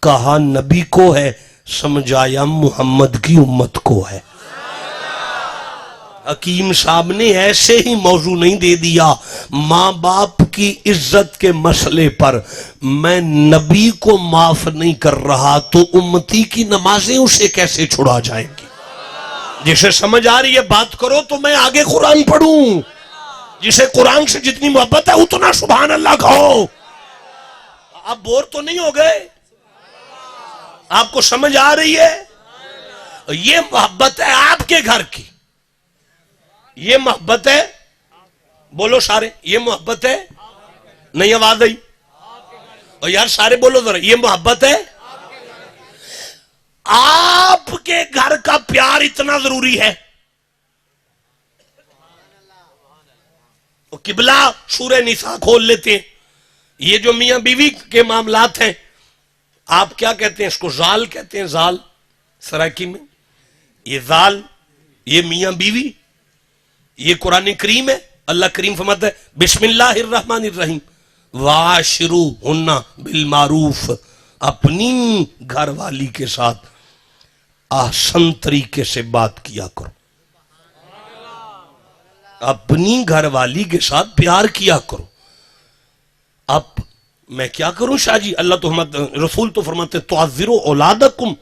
کہا نبی کو ہے، سمجھایا محمد کی امت کو ہے۔ حکیم صاحب نے ایسے ہی موضوع نہیں دے دیا، ماں باپ کی عزت کے مسئلے پر میں نبی کو معاف نہیں کر رہا تو امتی کی نمازیں اسے کیسے چھڑا جائیں گی؟ جسے سمجھ آ رہی ہے بات کرو تو میں آگے قرآن پڑھوں۔ جسے قرآن سے جتنی محبت ہے اتنا سبحان اللہ کہو۔ آپ بور تو نہیں ہو گئے؟ آپ کو سمجھ آ رہی ہے؟ یہ محبت ہے آپ کے گھر کی، یہ محبت ہے، بولو سارے، یہ محبت ہے، نہیں آواز آئی؟ اور یار سارے بولو ذرا، یہ محبت ہے آپ کے گھر کا پیار اتنا ضروری ہے۔ قبلہ سورہ نساء کھول لیتے ہیں، یہ جو میاں بیوی کے معاملات ہیں آپ کیا کہتے ہیں؟ اس کو زال کہتے ہیں، زال سرائکی میں یہ زال، یہ میاں بیوی، یہ قرآن کریم ہے۔ اللہ کریم فرماتا ہے بسم اللہ الرحمن الرحیم وعاشروہن بالمعروف، اپنی گھر والی کے ساتھ احسن طریقے سے بات کیا کرو، اپنی گھر والی کے ساتھ پیار کیا کرو۔ اب میں کیا کروں شاہ جی؟ اللہ تو رسول تو فرماتے تعذروا اولادکم،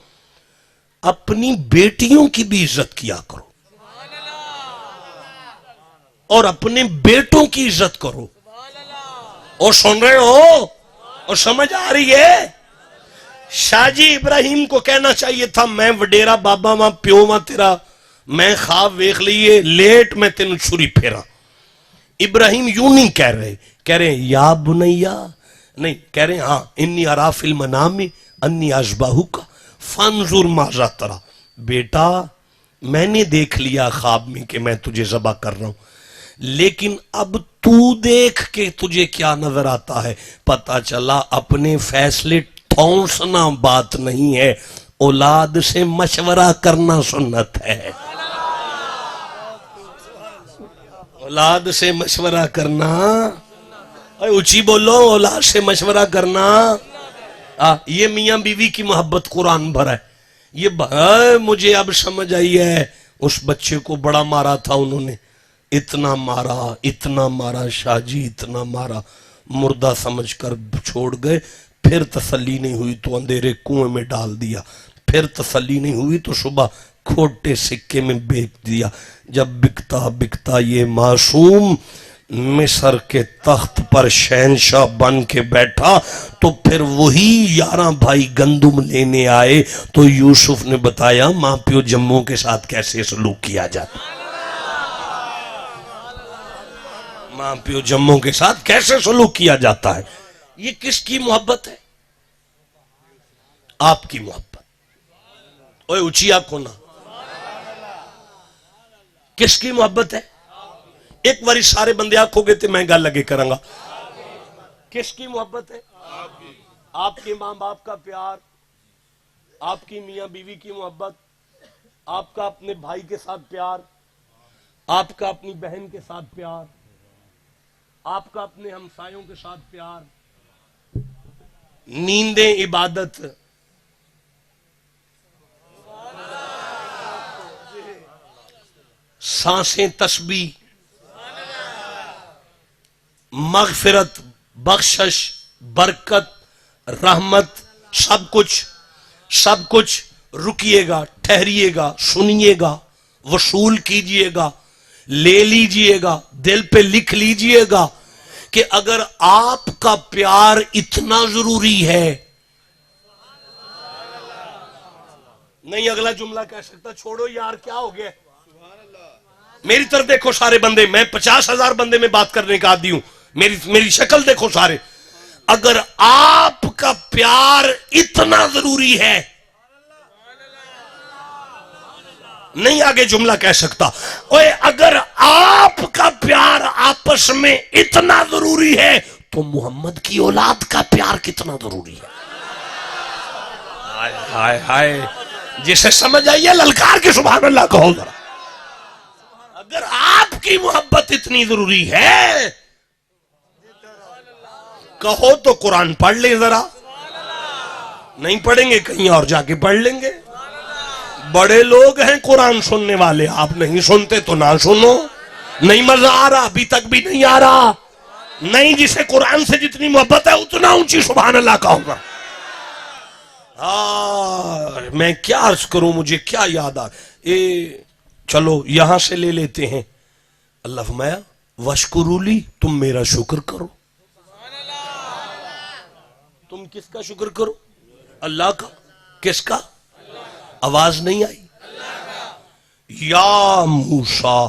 اپنی بیٹیوں کی بھی عزت کیا کرو اور اپنے بیٹوں کی عزت کرو۔ اور سن رہے ہو اور سمجھ آ رہی ہے؟ شاہ جی ابراہیم کو کہنا چاہیے تھا میں وڈیرا بابا ماں پیو ماں تیرا میں خواب ویکھ لیے لیٹ میں تینوں چھری پھیرا۔ ابراہیم یوں نہیں کہہ رہے، کہہ رہے یا بنیا، نہیں کہہ رہے ہاں انی ارا فی المنام انی اذبحک فانظر ماذا تری، بیٹا میں نے دیکھ لیا خواب میں کہ میں تجھے ذبح کر رہا ہوں، لیکن اب تو دیکھ کے تجھے کیا نظر آتا ہے۔ پتہ چلا اپنے فیصلے ٹھونسنا بات نہیں ہے، اولاد سے مشورہ کرنا سنت ہے۔ اولاد سے مشورہ کرنا، اونچی بولو، اولاد سے مشورہ کرنا۔ یہ میاں بیوی کی محبت قرآن بھرا ہے۔ یہ مجھے اب سمجھ آئی ہے، اس بچے کو بڑا مارا تھا انہوں نے، اتنا مارا شاہ جی، اتنا مارا، مردہ سمجھ کر چھوڑ گئے۔ پھر تسلی نہیں ہوئی تو اندھیرے کنویں میں ڈال دیا، پھر تسلی نہیں ہوئی تو صبح کھوٹے سکے میں بیچ دیا۔ جب بکتا بکتا یہ معصوم مصر کے تخت پر شہنشاہ بن کے بیٹھا تو پھر وہی 11 بھائی گندم لینے آئے تو یوسف نے بتایا ماں پیو جموں کے ساتھ کیسے سلوک کیا جاتا، ماں پیو جموں کے ساتھ کیسے سلوک کیا جاتا ہے۔ یہ کس کی محبت ہے؟ آپ کی محبت۔ اوے اونچی آنکھوں نا، کس کی محبت ہے؟ ایک باری سارے بندے آنکھو گے تو میں گل لگے کروں گا. کس کی محبت ہے؟ آپ کے ماں باپ کا پیار، آپ کی میاں بیوی کی محبت، آپ کا اپنے بھائی کے ساتھ پیار، آپ کا اپنی بہن کے ساتھ پیار، آپ کا اپنے ہمسایوں کے ساتھ پیار، نیندیں عبادت، سانسیں تسبیح، مغفرت، بخشش، برکت، رحمت، سب کچھ رکیے گا، ٹھہریے گا، سنیے گا، وصول کیجئے گا، لے لیجئے گا، دل پہ لکھ لیجئے گا کہ اگر آپ کا پیار اتنا ضروری ہے. نہیں اگلا جملہ کہہ سکتا چھوڑو یار کیا ہو گیا. میری طرف دیکھو سارے بندے، میں 50,000 بندے میں بات کرنے کا عادی ہوں، میری شکل دیکھو سارے. اگر آپ کا پیار اتنا ضروری ہے، نہیں آگے جملہ کہہ سکتا، اوے اگر آپ کا پیار آپس میں اتنا ضروری ہے تو محمد کی اولاد کا پیار کتنا ضروری ہے. ہائے ہائے ہائے، جسے سمجھ آئیے للکار کے سبحان اللہ کہو ذرا. اگر آپ کی محبت اتنی ضروری ہے کہو تو قرآن پڑھ لیں ذرا. نہیں پڑھیں گے کہیں اور جا کے پڑھ لیں گے. بڑے لوگ ہیں قرآن سننے والے، آپ نہیں سنتے تو نہ سنو. نہیں مزہ آ رہا، ابھی تک بھی نہیں آ رہا. نہیں، جسے قرآن سے جتنی محبت ہے اتنا اونچی سبحان اللہ کہوں گا. میں کیا عرض کروں، مجھے کیا یاد آ. چلو یہاں سے لے لیتے ہیں. اللہ فرمایا وَاشْكُرُوا، تم میرا شکر کرو. تم کس کا شکر کرو؟ اللہ کا. کس کا؟ آواز نہیں آئی. یا موسیٰ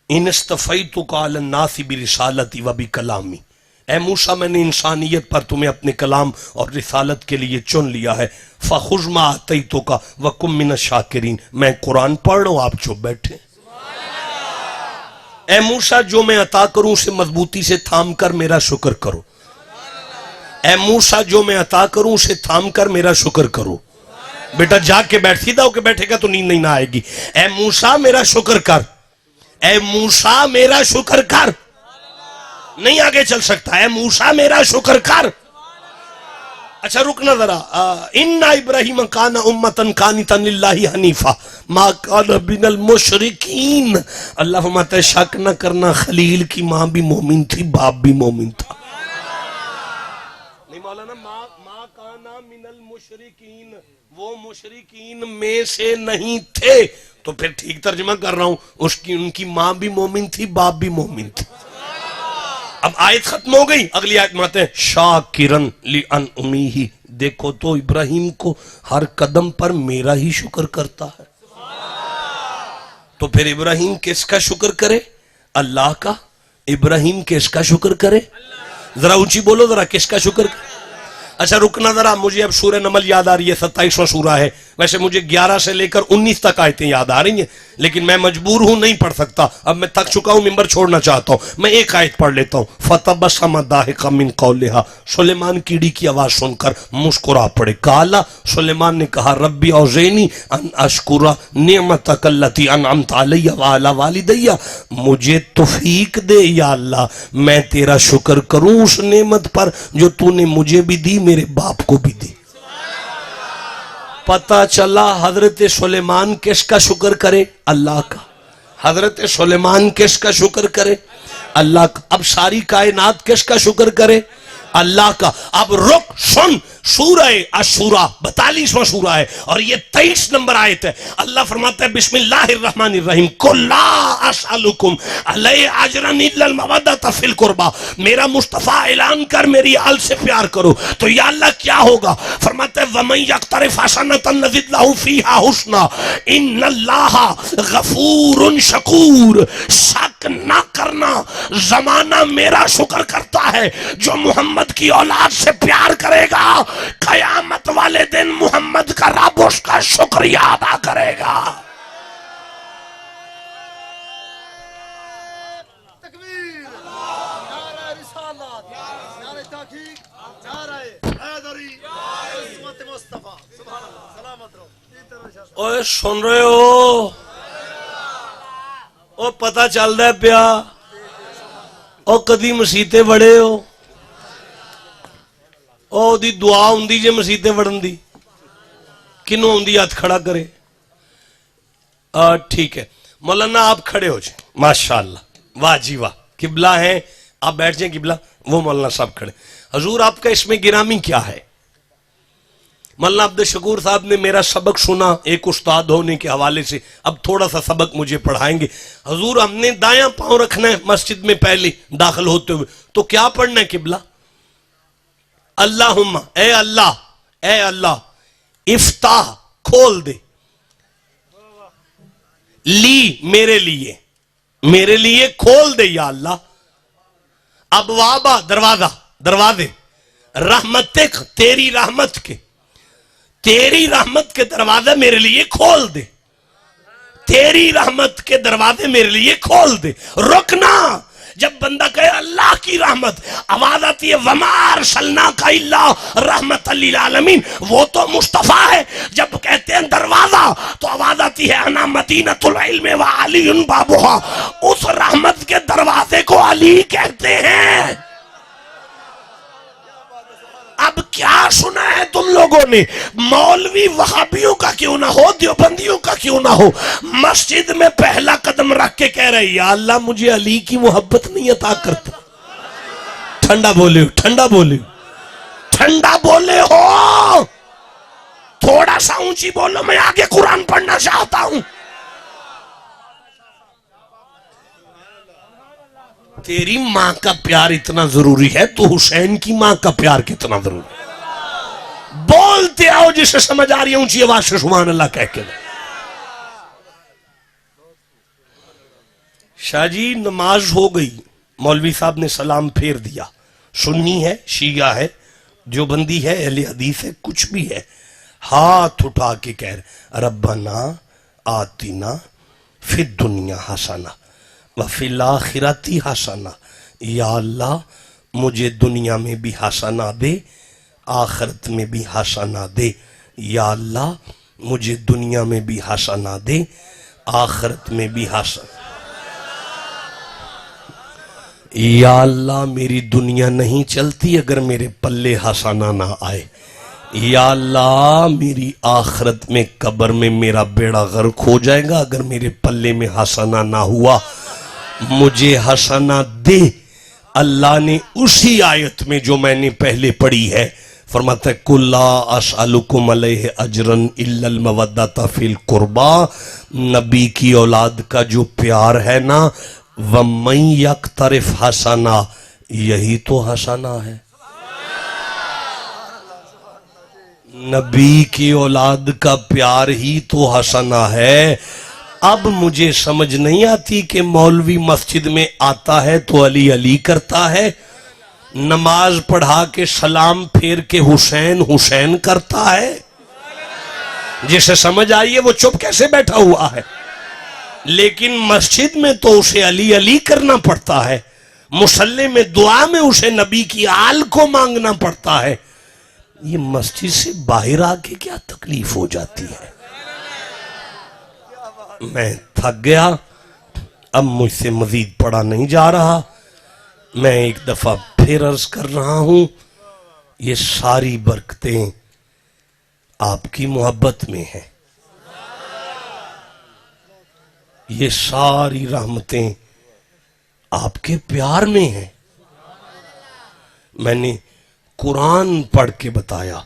ان اصطفیتک علی الناس برسالتی و بکلامی، اے موسیٰ میں نے انسانیت پر تمہیں اپنے کلام اور رسالت کے لیے چن لیا ہے. فخذ ما آتیتک وکن من الشاکرین. میں قرآن پڑھ رہا ہوں، آپ چپ بیٹھے. اے موسیٰ جو میں عطا کروں اسے مضبوطی سے تھام کر میرا شکر کرو. اے موسیٰ جو میں عطا کروں اسے تھام کر میرا شکر کرو. بیٹا جاگ کے بیٹھ، سیدھا ہو کے بیٹھے گا تو نیند نہیں نہ آئے گی. اے موسیٰ میرا شکر کر، اے موسیٰ میرا شکر کر. نہیں آگے چل سکتا. اے موسیٰ میرا شکر کر. اچھا رکنا ذرا. ان ابراہیم کان امۃ قانتا للہ حنیفا ما کان من المشرکین. اللہ فرماتا ہے شک نہ کرنا خلیل کی ماں بھی مومن تھی، باپ بھی مومن تھا. نہیں مولانا، ما کان من المشرکین، وہ مشرکین میں سے نہیں تھے. تو پھر ٹھیک ترجمہ کر رہا ہوں، ان کی ماں بھی مومن تھی، باپ بھی مومن تھی. اب آیت ختم ہو گئی، اگلی آیت میں آتے ہیں شاکرن لانعمہ. دیکھو تو ابراہیم کو ہر قدم پر میرا ہی شکر کرتا ہے. تو پھر ابراہیم کس کا شکر کرے؟ اللہ کا. ابراہیم کس کا شکر کرے؟ ذرا اونچی بولو ذرا، کس کا شکر کرے؟ اچھا رکنا ذرا، مجھے اب سورہ نمل یاد آ رہی ہے، 27واں سورہ ہے. ویسے مجھے 11 سے لے کر 19 تک آیتیں یاد آ رہی ہیں، لیکن میں مجبور ہوں، نہیں پڑھ سکتا. اب میں تھک چکا ہوں، ممبر چھوڑنا چاہتا ہوں. میں ایک آیت پڑھ لیتا ہوں. فَتَبَسَّمَ ضَاحِكًا مِنْ قَوْلِهَا. سلیمان کیڑی کی آواز سن کر مسکرا پڑے. قَالَ، سلیمان نے کہا ربی اوزعنی ان اشکر نعمتک التی انعمت علی وعلی والدی. مجھے توفیق دے یا اللہ، میں تیرا شکر کروں اس نعمت پر جو تو نے مجھے بھی دی، میرے باپ کو بھی دی. پتہ چلا حضرت سلیمان کس کا شکر کرے؟ اللہ کا. حضرت سلیمان کس کا شکر کرے؟ اللہ کا. اب ساری کائنات کس کا شکر کرے؟ اللہ کا. اب رک سن، سورہ الشورى 42واں سورہ ہے اور یہ 23 نمبر آیت ہے. اللہ فرماتا ہے بسم اللہ الرحمن الرحیم قل لا اسألکم علیہ اجرا الا المودۃ فی القربى. میرا مصطفیٰ اعلان کر میری آل سے پیار کرو. تو یا اللہ کیا ہوگا؟ فرماتا ہے ومن یقترف حسنۃ نزد له فیہا حسنا ان اللہ غفور شکور. شک نہ کرنا زمانہ میرا شکر کرتا ہے. جو محمد کی اولاد سے پیار کرے گا قیامت والے دن محمد کا رب اس کا شکریہ ادا کرے گا. اوے سن رہے ہو؟ او پتہ چلدا ہے پیا؟ او کدی مسیتے وڑے ہو؟ او دی دعا ہوندی جے مسیتے وڑن دی؟ کنوں ہوندی ہاتھ کھڑا کرے؟ ٹھیک ہے مولانا آپ کھڑے ہو جائیں، ماشاءاللہ، واہ جی واہ، قبلہ ہیں، آپ بیٹھ جائیں قبلہ، وہ مولانا صاحب کھڑے۔ حضور آپ کا اس میں گرامی کیا ہے؟ مولانا عبد الشکور صاحب نے میرا سبق سنا ایک استاد ہونے کے حوالے سے، اب تھوڑا سا سبق مجھے پڑھائیں گے۔ حضور ہم نے دایاں پاؤں رکھنا ہے مسجد میں پہلے داخل ہوتے ہوئے، تو کیا پڑھنا ہے قبلہ؟ اللہم، اے اللہ افتح، کھول دے، لی، میرے لیے کھول دے یا اللہ، ابوابا، دروازے، رحمتک، تیری رحمت کے دروازے میرے لیے کھول دے، تیری رحمت کے دروازے میرے لیے کھول دے۔ رکنا، جب بندہ کہے اللہ کی رحمت، آواز آتی ہے وَمَا أَرْسَلْنَاكَ إِلَّا رَحْمَةً لِلْعَالَمِينَ، وہ تو مصطفیٰ ہے۔ جب کہتے ہیں دروازہ تو آواز آتی ہے انا مدینۃ العلم وعلی بابها، اس رحمت کے دروازے کو علی کہتے ہیں۔ اب کیا سنا ہے تم لوگوں نے؟ مولوی وہابیوں کا کیوں نہ ہو، دیوبندیوں کا کیوں نہ ہو، مسجد میں پہلا قدم رکھ کے کہہ رہے یا اللہ مجھے علی کی محبت نہیں عطا کرتا۔ ٹھنڈا بولے ہو، تھوڑا سا اونچی بولو، میں آگے قرآن پڑھنا چاہتا ہوں۔ تیری ماں کا پیار اتنا ضروری ہے تو حسین کی ماں کا پیار کتنا ضروری ہے؟ بولتے آؤ جسے سمجھ آ رہی ہے اونچی آواز سے سبحان اللہ کہہ کے۔ شاہ جی نماز ہو گئی، مولوی صاحب نے سلام پھیر دیا، سنی ہے، شیعہ ہے، دیوبندی ہے، اہل حدیث ہے، کچھ بھی ہے، ہاتھ اٹھا کے کہہ رہے ربنا آتنا فی الدنیا حسنہ وفی الآخرۃ حسنہ، یا اللہ مجھے دنیا میں بھی حسنہ دے، آخرت میں بھی حسنہ دے، یا اللہ مجھے دنیا میں بھی حسنہ دے، آخرت میں بھی حسنہ۔ یا اللہ میری دنیا نہیں چلتی اگر میرے پلے حسنہ نہ آئے، یا اللہ میری آخرت میں قبر میں میرا بیڑا غرق ہو جائے گا اگر میرے پلے میں حسنہ نہ ہوا، مجھے حسنہ دے۔ اللہ نے اسی آیت میں جو میں نے پہلے پڑھی ہے فرماتا ہے قُلْ لَا أَسْأَلُكُمْ عَلَيْهِ أَجْرًا إِلَّا الْمَوَدَّةَ فِي الْقُرْبَى، نبی کی اولاد کا جو پیار ہے نا، وَمَنْ يَقْتَرِفْ حَسَنًا، یہی تو حسنہ ہے۔ نبی کی اولاد کا پیار ہی تو حسنہ ہے۔ اب مجھے سمجھ نہیں آتی کہ مولوی مسجد میں آتا ہے تو علی علی کرتا ہے، نماز پڑھا کے سلام پھیر کے حسین حسین کرتا ہے۔ جسے سمجھ آئیے وہ چپ کیسے بیٹھا ہوا ہے، لیکن مسجد میں تو اسے علی علی کرنا پڑتا ہے، مصلی میں دعا میں اسے نبی کی آل کو مانگنا پڑتا ہے۔ یہ مسجد سے باہر آ کے کیا تکلیف ہو جاتی ہے؟ میں تھک گیا، اب مجھ سے مزید پڑھا نہیں جا رہا، میں ایک دفعہ پھر عرض کر رہا ہوں، یہ ساری برکتیں آپ کی محبت میں ہیں، یہ ساری رحمتیں آپ کے پیار میں ہیں۔ میں نے قرآن پڑھ کے بتایا،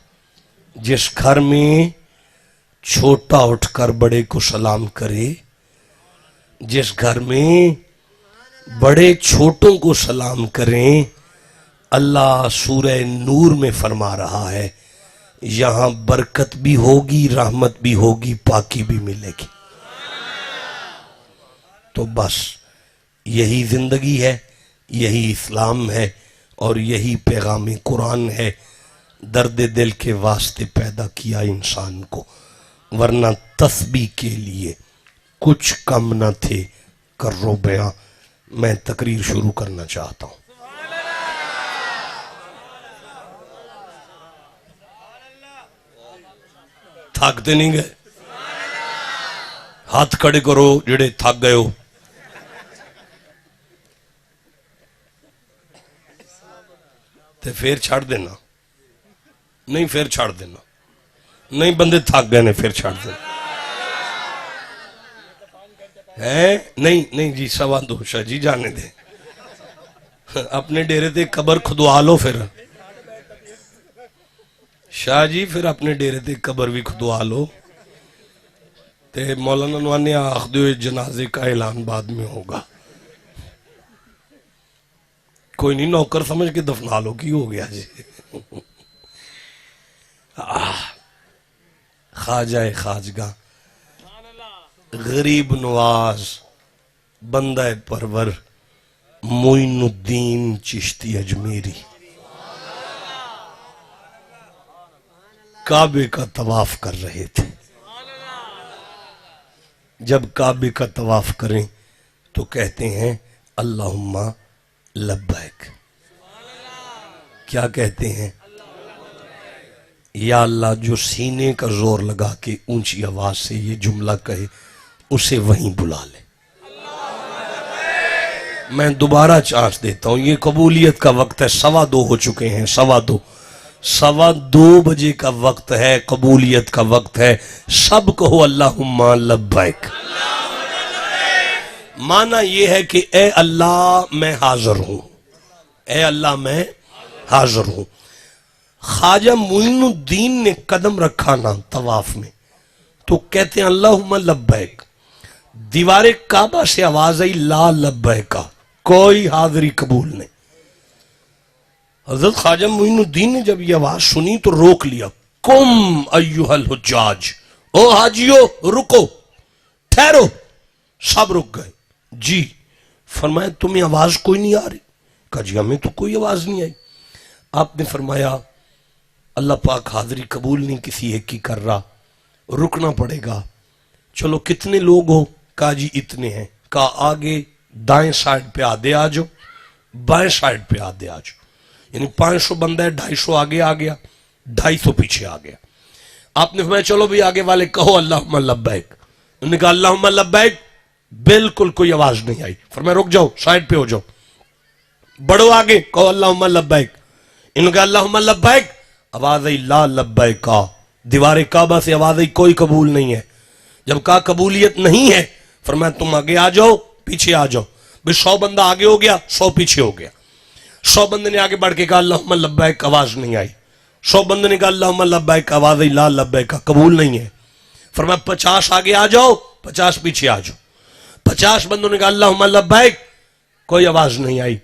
جس گھر میں چھوٹا اٹھ کر بڑے کو سلام کرے، جس گھر میں بڑے چھوٹوں کو سلام کریں، اللہ سورہ نور میں فرما رہا ہے یہاں برکت بھی ہوگی، رحمت بھی ہوگی، پاکی بھی ملے گی۔ تو بس یہی زندگی ہے، یہی اسلام ہے اور یہی پیغام قرآن ہے۔ درد دل کے واسطے پیدا کیا انسان کو، ورنہ تسبیح کے لیے کچھ کم نہ تھے۔ کرو بیاں، میں تقریر شروع کرنا چاہتا ہوں۔ تھکتے نہیں گئے؟ ہاتھ کھڑے کرو جڑے تھک گئے ہو. تے پھر چھڑ دینا. نہیں پھر چھڑ دینا. نہیں بندے تھک گئے نے پھر چھڑ دینا. نہیں جی 2:15 شاہ جی جانے دے. اپنے ڈیرے تے قبر کھدوا لو پھر شاہ جی. پھر اپنے ڈیرے تے قبر بھی کھدوا لو. تے مولانا نوانے آخدے جنازے کا اعلان بعد میں ہوگا. کوئی نہیں نوکر سمجھ کے دفنا لو. کی ہو گیا جی. خواجہ خواجگاں غریب نواز بندہ پرور معین الدین چشتی اجمیری کعبے کا طواف کر رہے تھے. جب کعبے کا طواف کریں تو کہتے ہیں اللہم لبیک. کیا کہتے ہیں؟ یا اللہ جو سینے کا زور لگا کے اونچی آواز سے یہ جملہ کہے اسے وہیں بلا لے. میں دوبارہ چانس دیتا ہوں. یہ قبولیت کا وقت ہے. 2:15 ہو چکے ہیں. 2:15 بجے کا وقت ہے. قبولیت کا وقت ہے. سب کہو اللہم لبیک. معنی یہ ہے کہ اے اللہ میں حاضر ہوں. اے اللہ میں حاضر ہوں. خواجہ معین الدین نے قدم رکھا نا طواف میں تو کہتے ہیں اللہم لبیک. دیوار کعبہ سے آواز آئی لا لبیکا. کوئی حاضری قبول نہیں. حضرت خواجہ معین الدین نے جب یہ آواز سنی تو روک لیا. قم ایھا الحجاج. او حاجیو رکو ٹھہرو. سب رک گئے. جی فرمایا تمہیں آواز کوئی نہیں آ رہی؟ کہا جی ہمیں تو کوئی آواز نہیں آئی. آپ نے فرمایا اللہ پاک حاضری قبول نہیں کسی ایک کی کر رہا, رکنا پڑے گا. چلو کتنے لوگ ہو؟ کہا جی اتنے ہیں. کہا آگے دائیں سائڈ پہ آدھے آ جاؤ, بائیں سائڈ پہ آدھے آ جاؤ. یعنی 500 بندہ ہے, 250 آگے آ گیا, 250 پیچھے آ گیا. آپ نے فرمایا چلو بھی آگے والے کہو اللہم لبیک. انہوں نے کہا اللہم لبیک. بالکل کوئی آواز نہیں آئی. فرمایا رک جاؤ سائڈ پہ ہو جاؤ. بڑھو آگے کہو اللہم لبیک. انہوں نے کہا اللہم لبیک. آواز آئی لا لبیکا. دیوار کعبہ سے آواز آئی کوئی قبول نہیں ہے. جب کہا قبولیت نہیں ہے فرمایا تم آگے آ جاؤ پیچھے آ جاؤ. بھئی 100 بندہ آگے ہو گیا 100 پیچھے ہو گیا. 100 بندے نے آگے بڑھ کے کہا اللہم لبیک. آواز نہیں آئی. 100 بندے نے کہا اللہم لبیک. آواز آئی لا لبیکا. قبول نہیں ہے. فرمایا 50 آگے آ جاؤ 50 پیچھے آ جاؤ. 50 بندوں نے کہا اللہم لبیک. کوئی آواز نہیں آئی.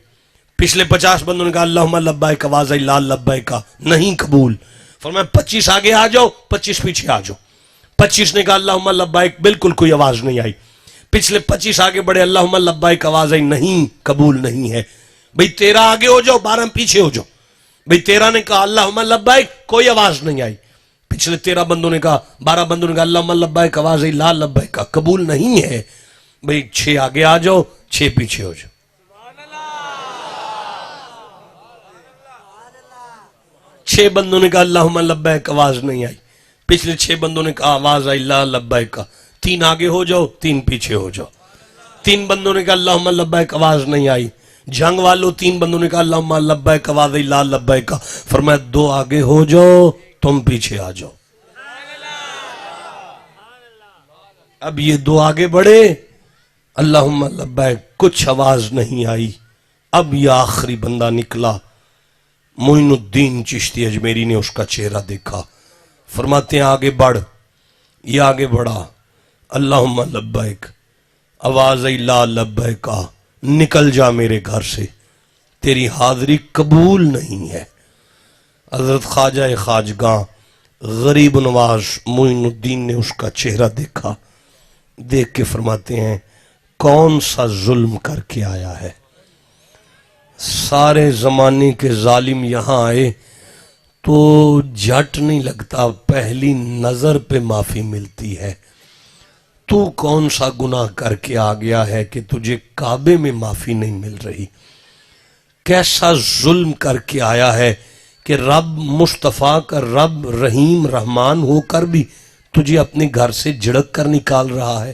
پچھلے 50 بندوں نے کہا اللہم لبیک. آواز آئی لا لبیکا. نہیں قبول. فرمایا 25 آگے آ جاؤ 25 پیچھے آ جاؤ. 25 نے کہا اللہم لبیک. بالکل کوئی آواز نہیں آئی. پچھلے 25 آگے بڑھے اللہم لبیک. آواز آئی نہیں قبول نہیں ہے. بھئی 13 آگے ہو جاؤ 12 پیچھے ہو جاؤ. بھئی 13 نے کہا اللہم لبیک. کوئی آواز نہیں آئی. پچھلے 13 بندوں نے کہا 12 بندوں نے کہا اللہم لبیک. آواز آئی لا لبیک. قبول نہیں ہے. بھئی 6 آگے آ جاؤ 6 پیچھے ہو جاؤ. 6 بندوں نے کہا اللہم لبیک. آواز نہیں آئی. پچھلے 6 بندوں نے کہا آواز آئی لا لبیک. 3 آگے ہو جاؤ 3 پیچھے ہو جاؤ. 3 بندوں نے کہا اللہم لبیک. آواز نہیں آئی. جنگ والوں 3 بندوں نے کہا اللہم لبیک. آواز آئی لا لبیک. فرمایا 2 آگے ہو جاؤ تم پیچھے آ جاؤ. اب یہ 2 آگے بڑھے اللہم لبیک. کچھ آواز نہیں آئی. اب یہ آخری بندہ نکلا. معین الدین چشتی اجمیری نے اس کا چہرہ دیکھا. فرماتے ہیں آگے بڑھ. یہ آگے بڑھا. اللہم لبیک. آواز آئی لا لبیکا. نکل جا میرے گھر سے, تیری حاضری قبول نہیں ہے. حضرت خواجہ خواجگاں غریب نواز معین الدین نے اس کا چہرہ دیکھا. دیکھ کے فرماتے ہیں کون سا ظلم کر کے آیا ہے. سارے زمانے کے ظالم یہاں آئے تو جھٹ نہیں لگتا, پہلی نظر پہ معافی ملتی ہے. تو کون سا گناہ کر کے آ گیا ہے کہ تجھے کعبے میں معافی نہیں مل رہی. کیسا ظلم کر کے آیا ہے کہ رب مصطفیٰ کا رب رحیم رحمان ہو کر بھی تجھے اپنے گھر سے جھڑک کر نکال رہا ہے.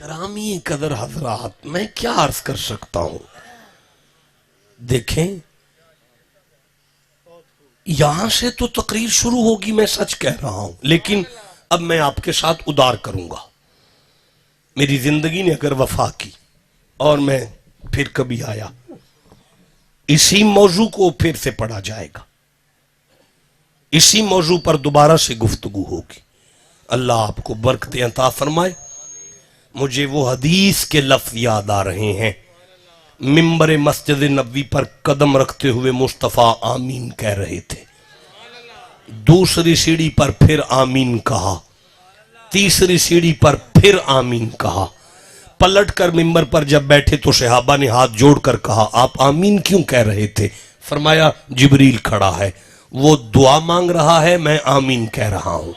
گرامی قدر حضرات، میں کیا عرض کر سکتا ہوں. دیکھیں یہاں سے تو تقریر شروع ہوگی، میں سچ کہہ رہا ہوں، لیکن اب میں آپ کے ساتھ ادار کروں گا. میری زندگی نے اگر وفا کی اور میں پھر کبھی آیا، اسی موضوع کو پھر سے پڑھا جائے گا، اسی موضوع پر دوبارہ سے گفتگو ہوگی. اللہ آپ کو برکتیں عطا فرمائے. مجھے وہ حدیث کے لفظ یاد آ رہے ہیں. ممبر مسجد نبوی پر قدم رکھتے ہوئے مصطفیٰ آمین کہہ رہے تھے. دوسری سیڑھی پر پھر آمین کہا، تیسری سیڑھی پر پھر آمین کہا. پلٹ کر ممبر پر جب بیٹھے تو صحابہ نے ہاتھ جوڑ کر کہا آپ آمین کیوں کہہ رہے تھے؟ فرمایا جبریل کھڑا ہے، وہ دعا مانگ رہا ہے، میں آمین کہہ رہا ہوں.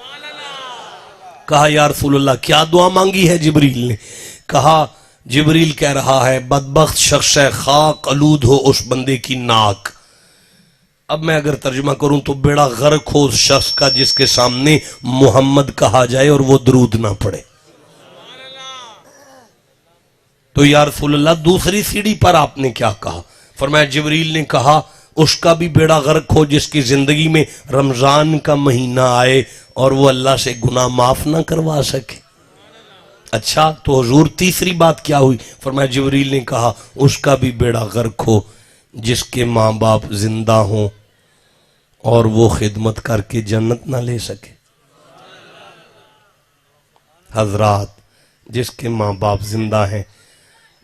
کہا یا رسول اللہ کیا دعا مانگی ہے جبریل نے؟ کہا جبریل کہہ رہا ہے بدبخت شخص ہے، خاک آلود ہو اس بندے کی ناک. اب میں اگر ترجمہ کروں تو بیڑا غرق ہو اس شخص کا جس کے سامنے محمد کہا جائے اور وہ درود نہ پڑے. تو یا رسول اللہ دوسری سیڑھی پر آپ نے کیا کہا؟ فرمایا جبریل نے کہا اس کا بھی بیڑا غرق ہو جس کی زندگی میں رمضان کا مہینہ آئے اور وہ اللہ سے گناہ معاف نہ کروا سکے. اچھا تو حضور تیسری بات کیا ہوئی؟ فرمایا جبریل نے کہا اس کا بھی بیڑا غرق ہو جس کے ماں باپ زندہ ہوں اور وہ خدمت کر کے جنت نہ لے سکے. حضرات جس کے ماں باپ زندہ ہیں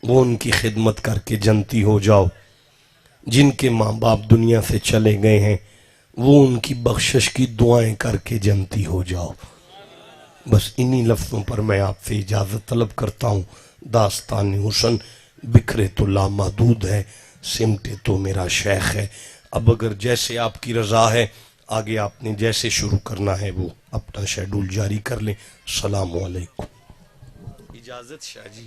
وہ ان کی خدمت کر کے جنتی ہو جاؤ، جن کے ماں باپ دنیا سے چلے گئے ہیں وہ ان کی بخشش کی دعائیں کر کے جنتی ہو جاؤ. بس انہی لفظوں پر میں آپ سے اجازت طلب کرتا ہوں. داستان حسن بکھرے تو لامحدود ہے، سمٹے تو میرا شیخ ہے. اب اگر جیسے آپ کی رضا ہے آگے آپ نے جیسے شروع کرنا ہے وہ اپنا شیڈول جاری کر لیں. السلام علیکم. اجازت شاہ جی.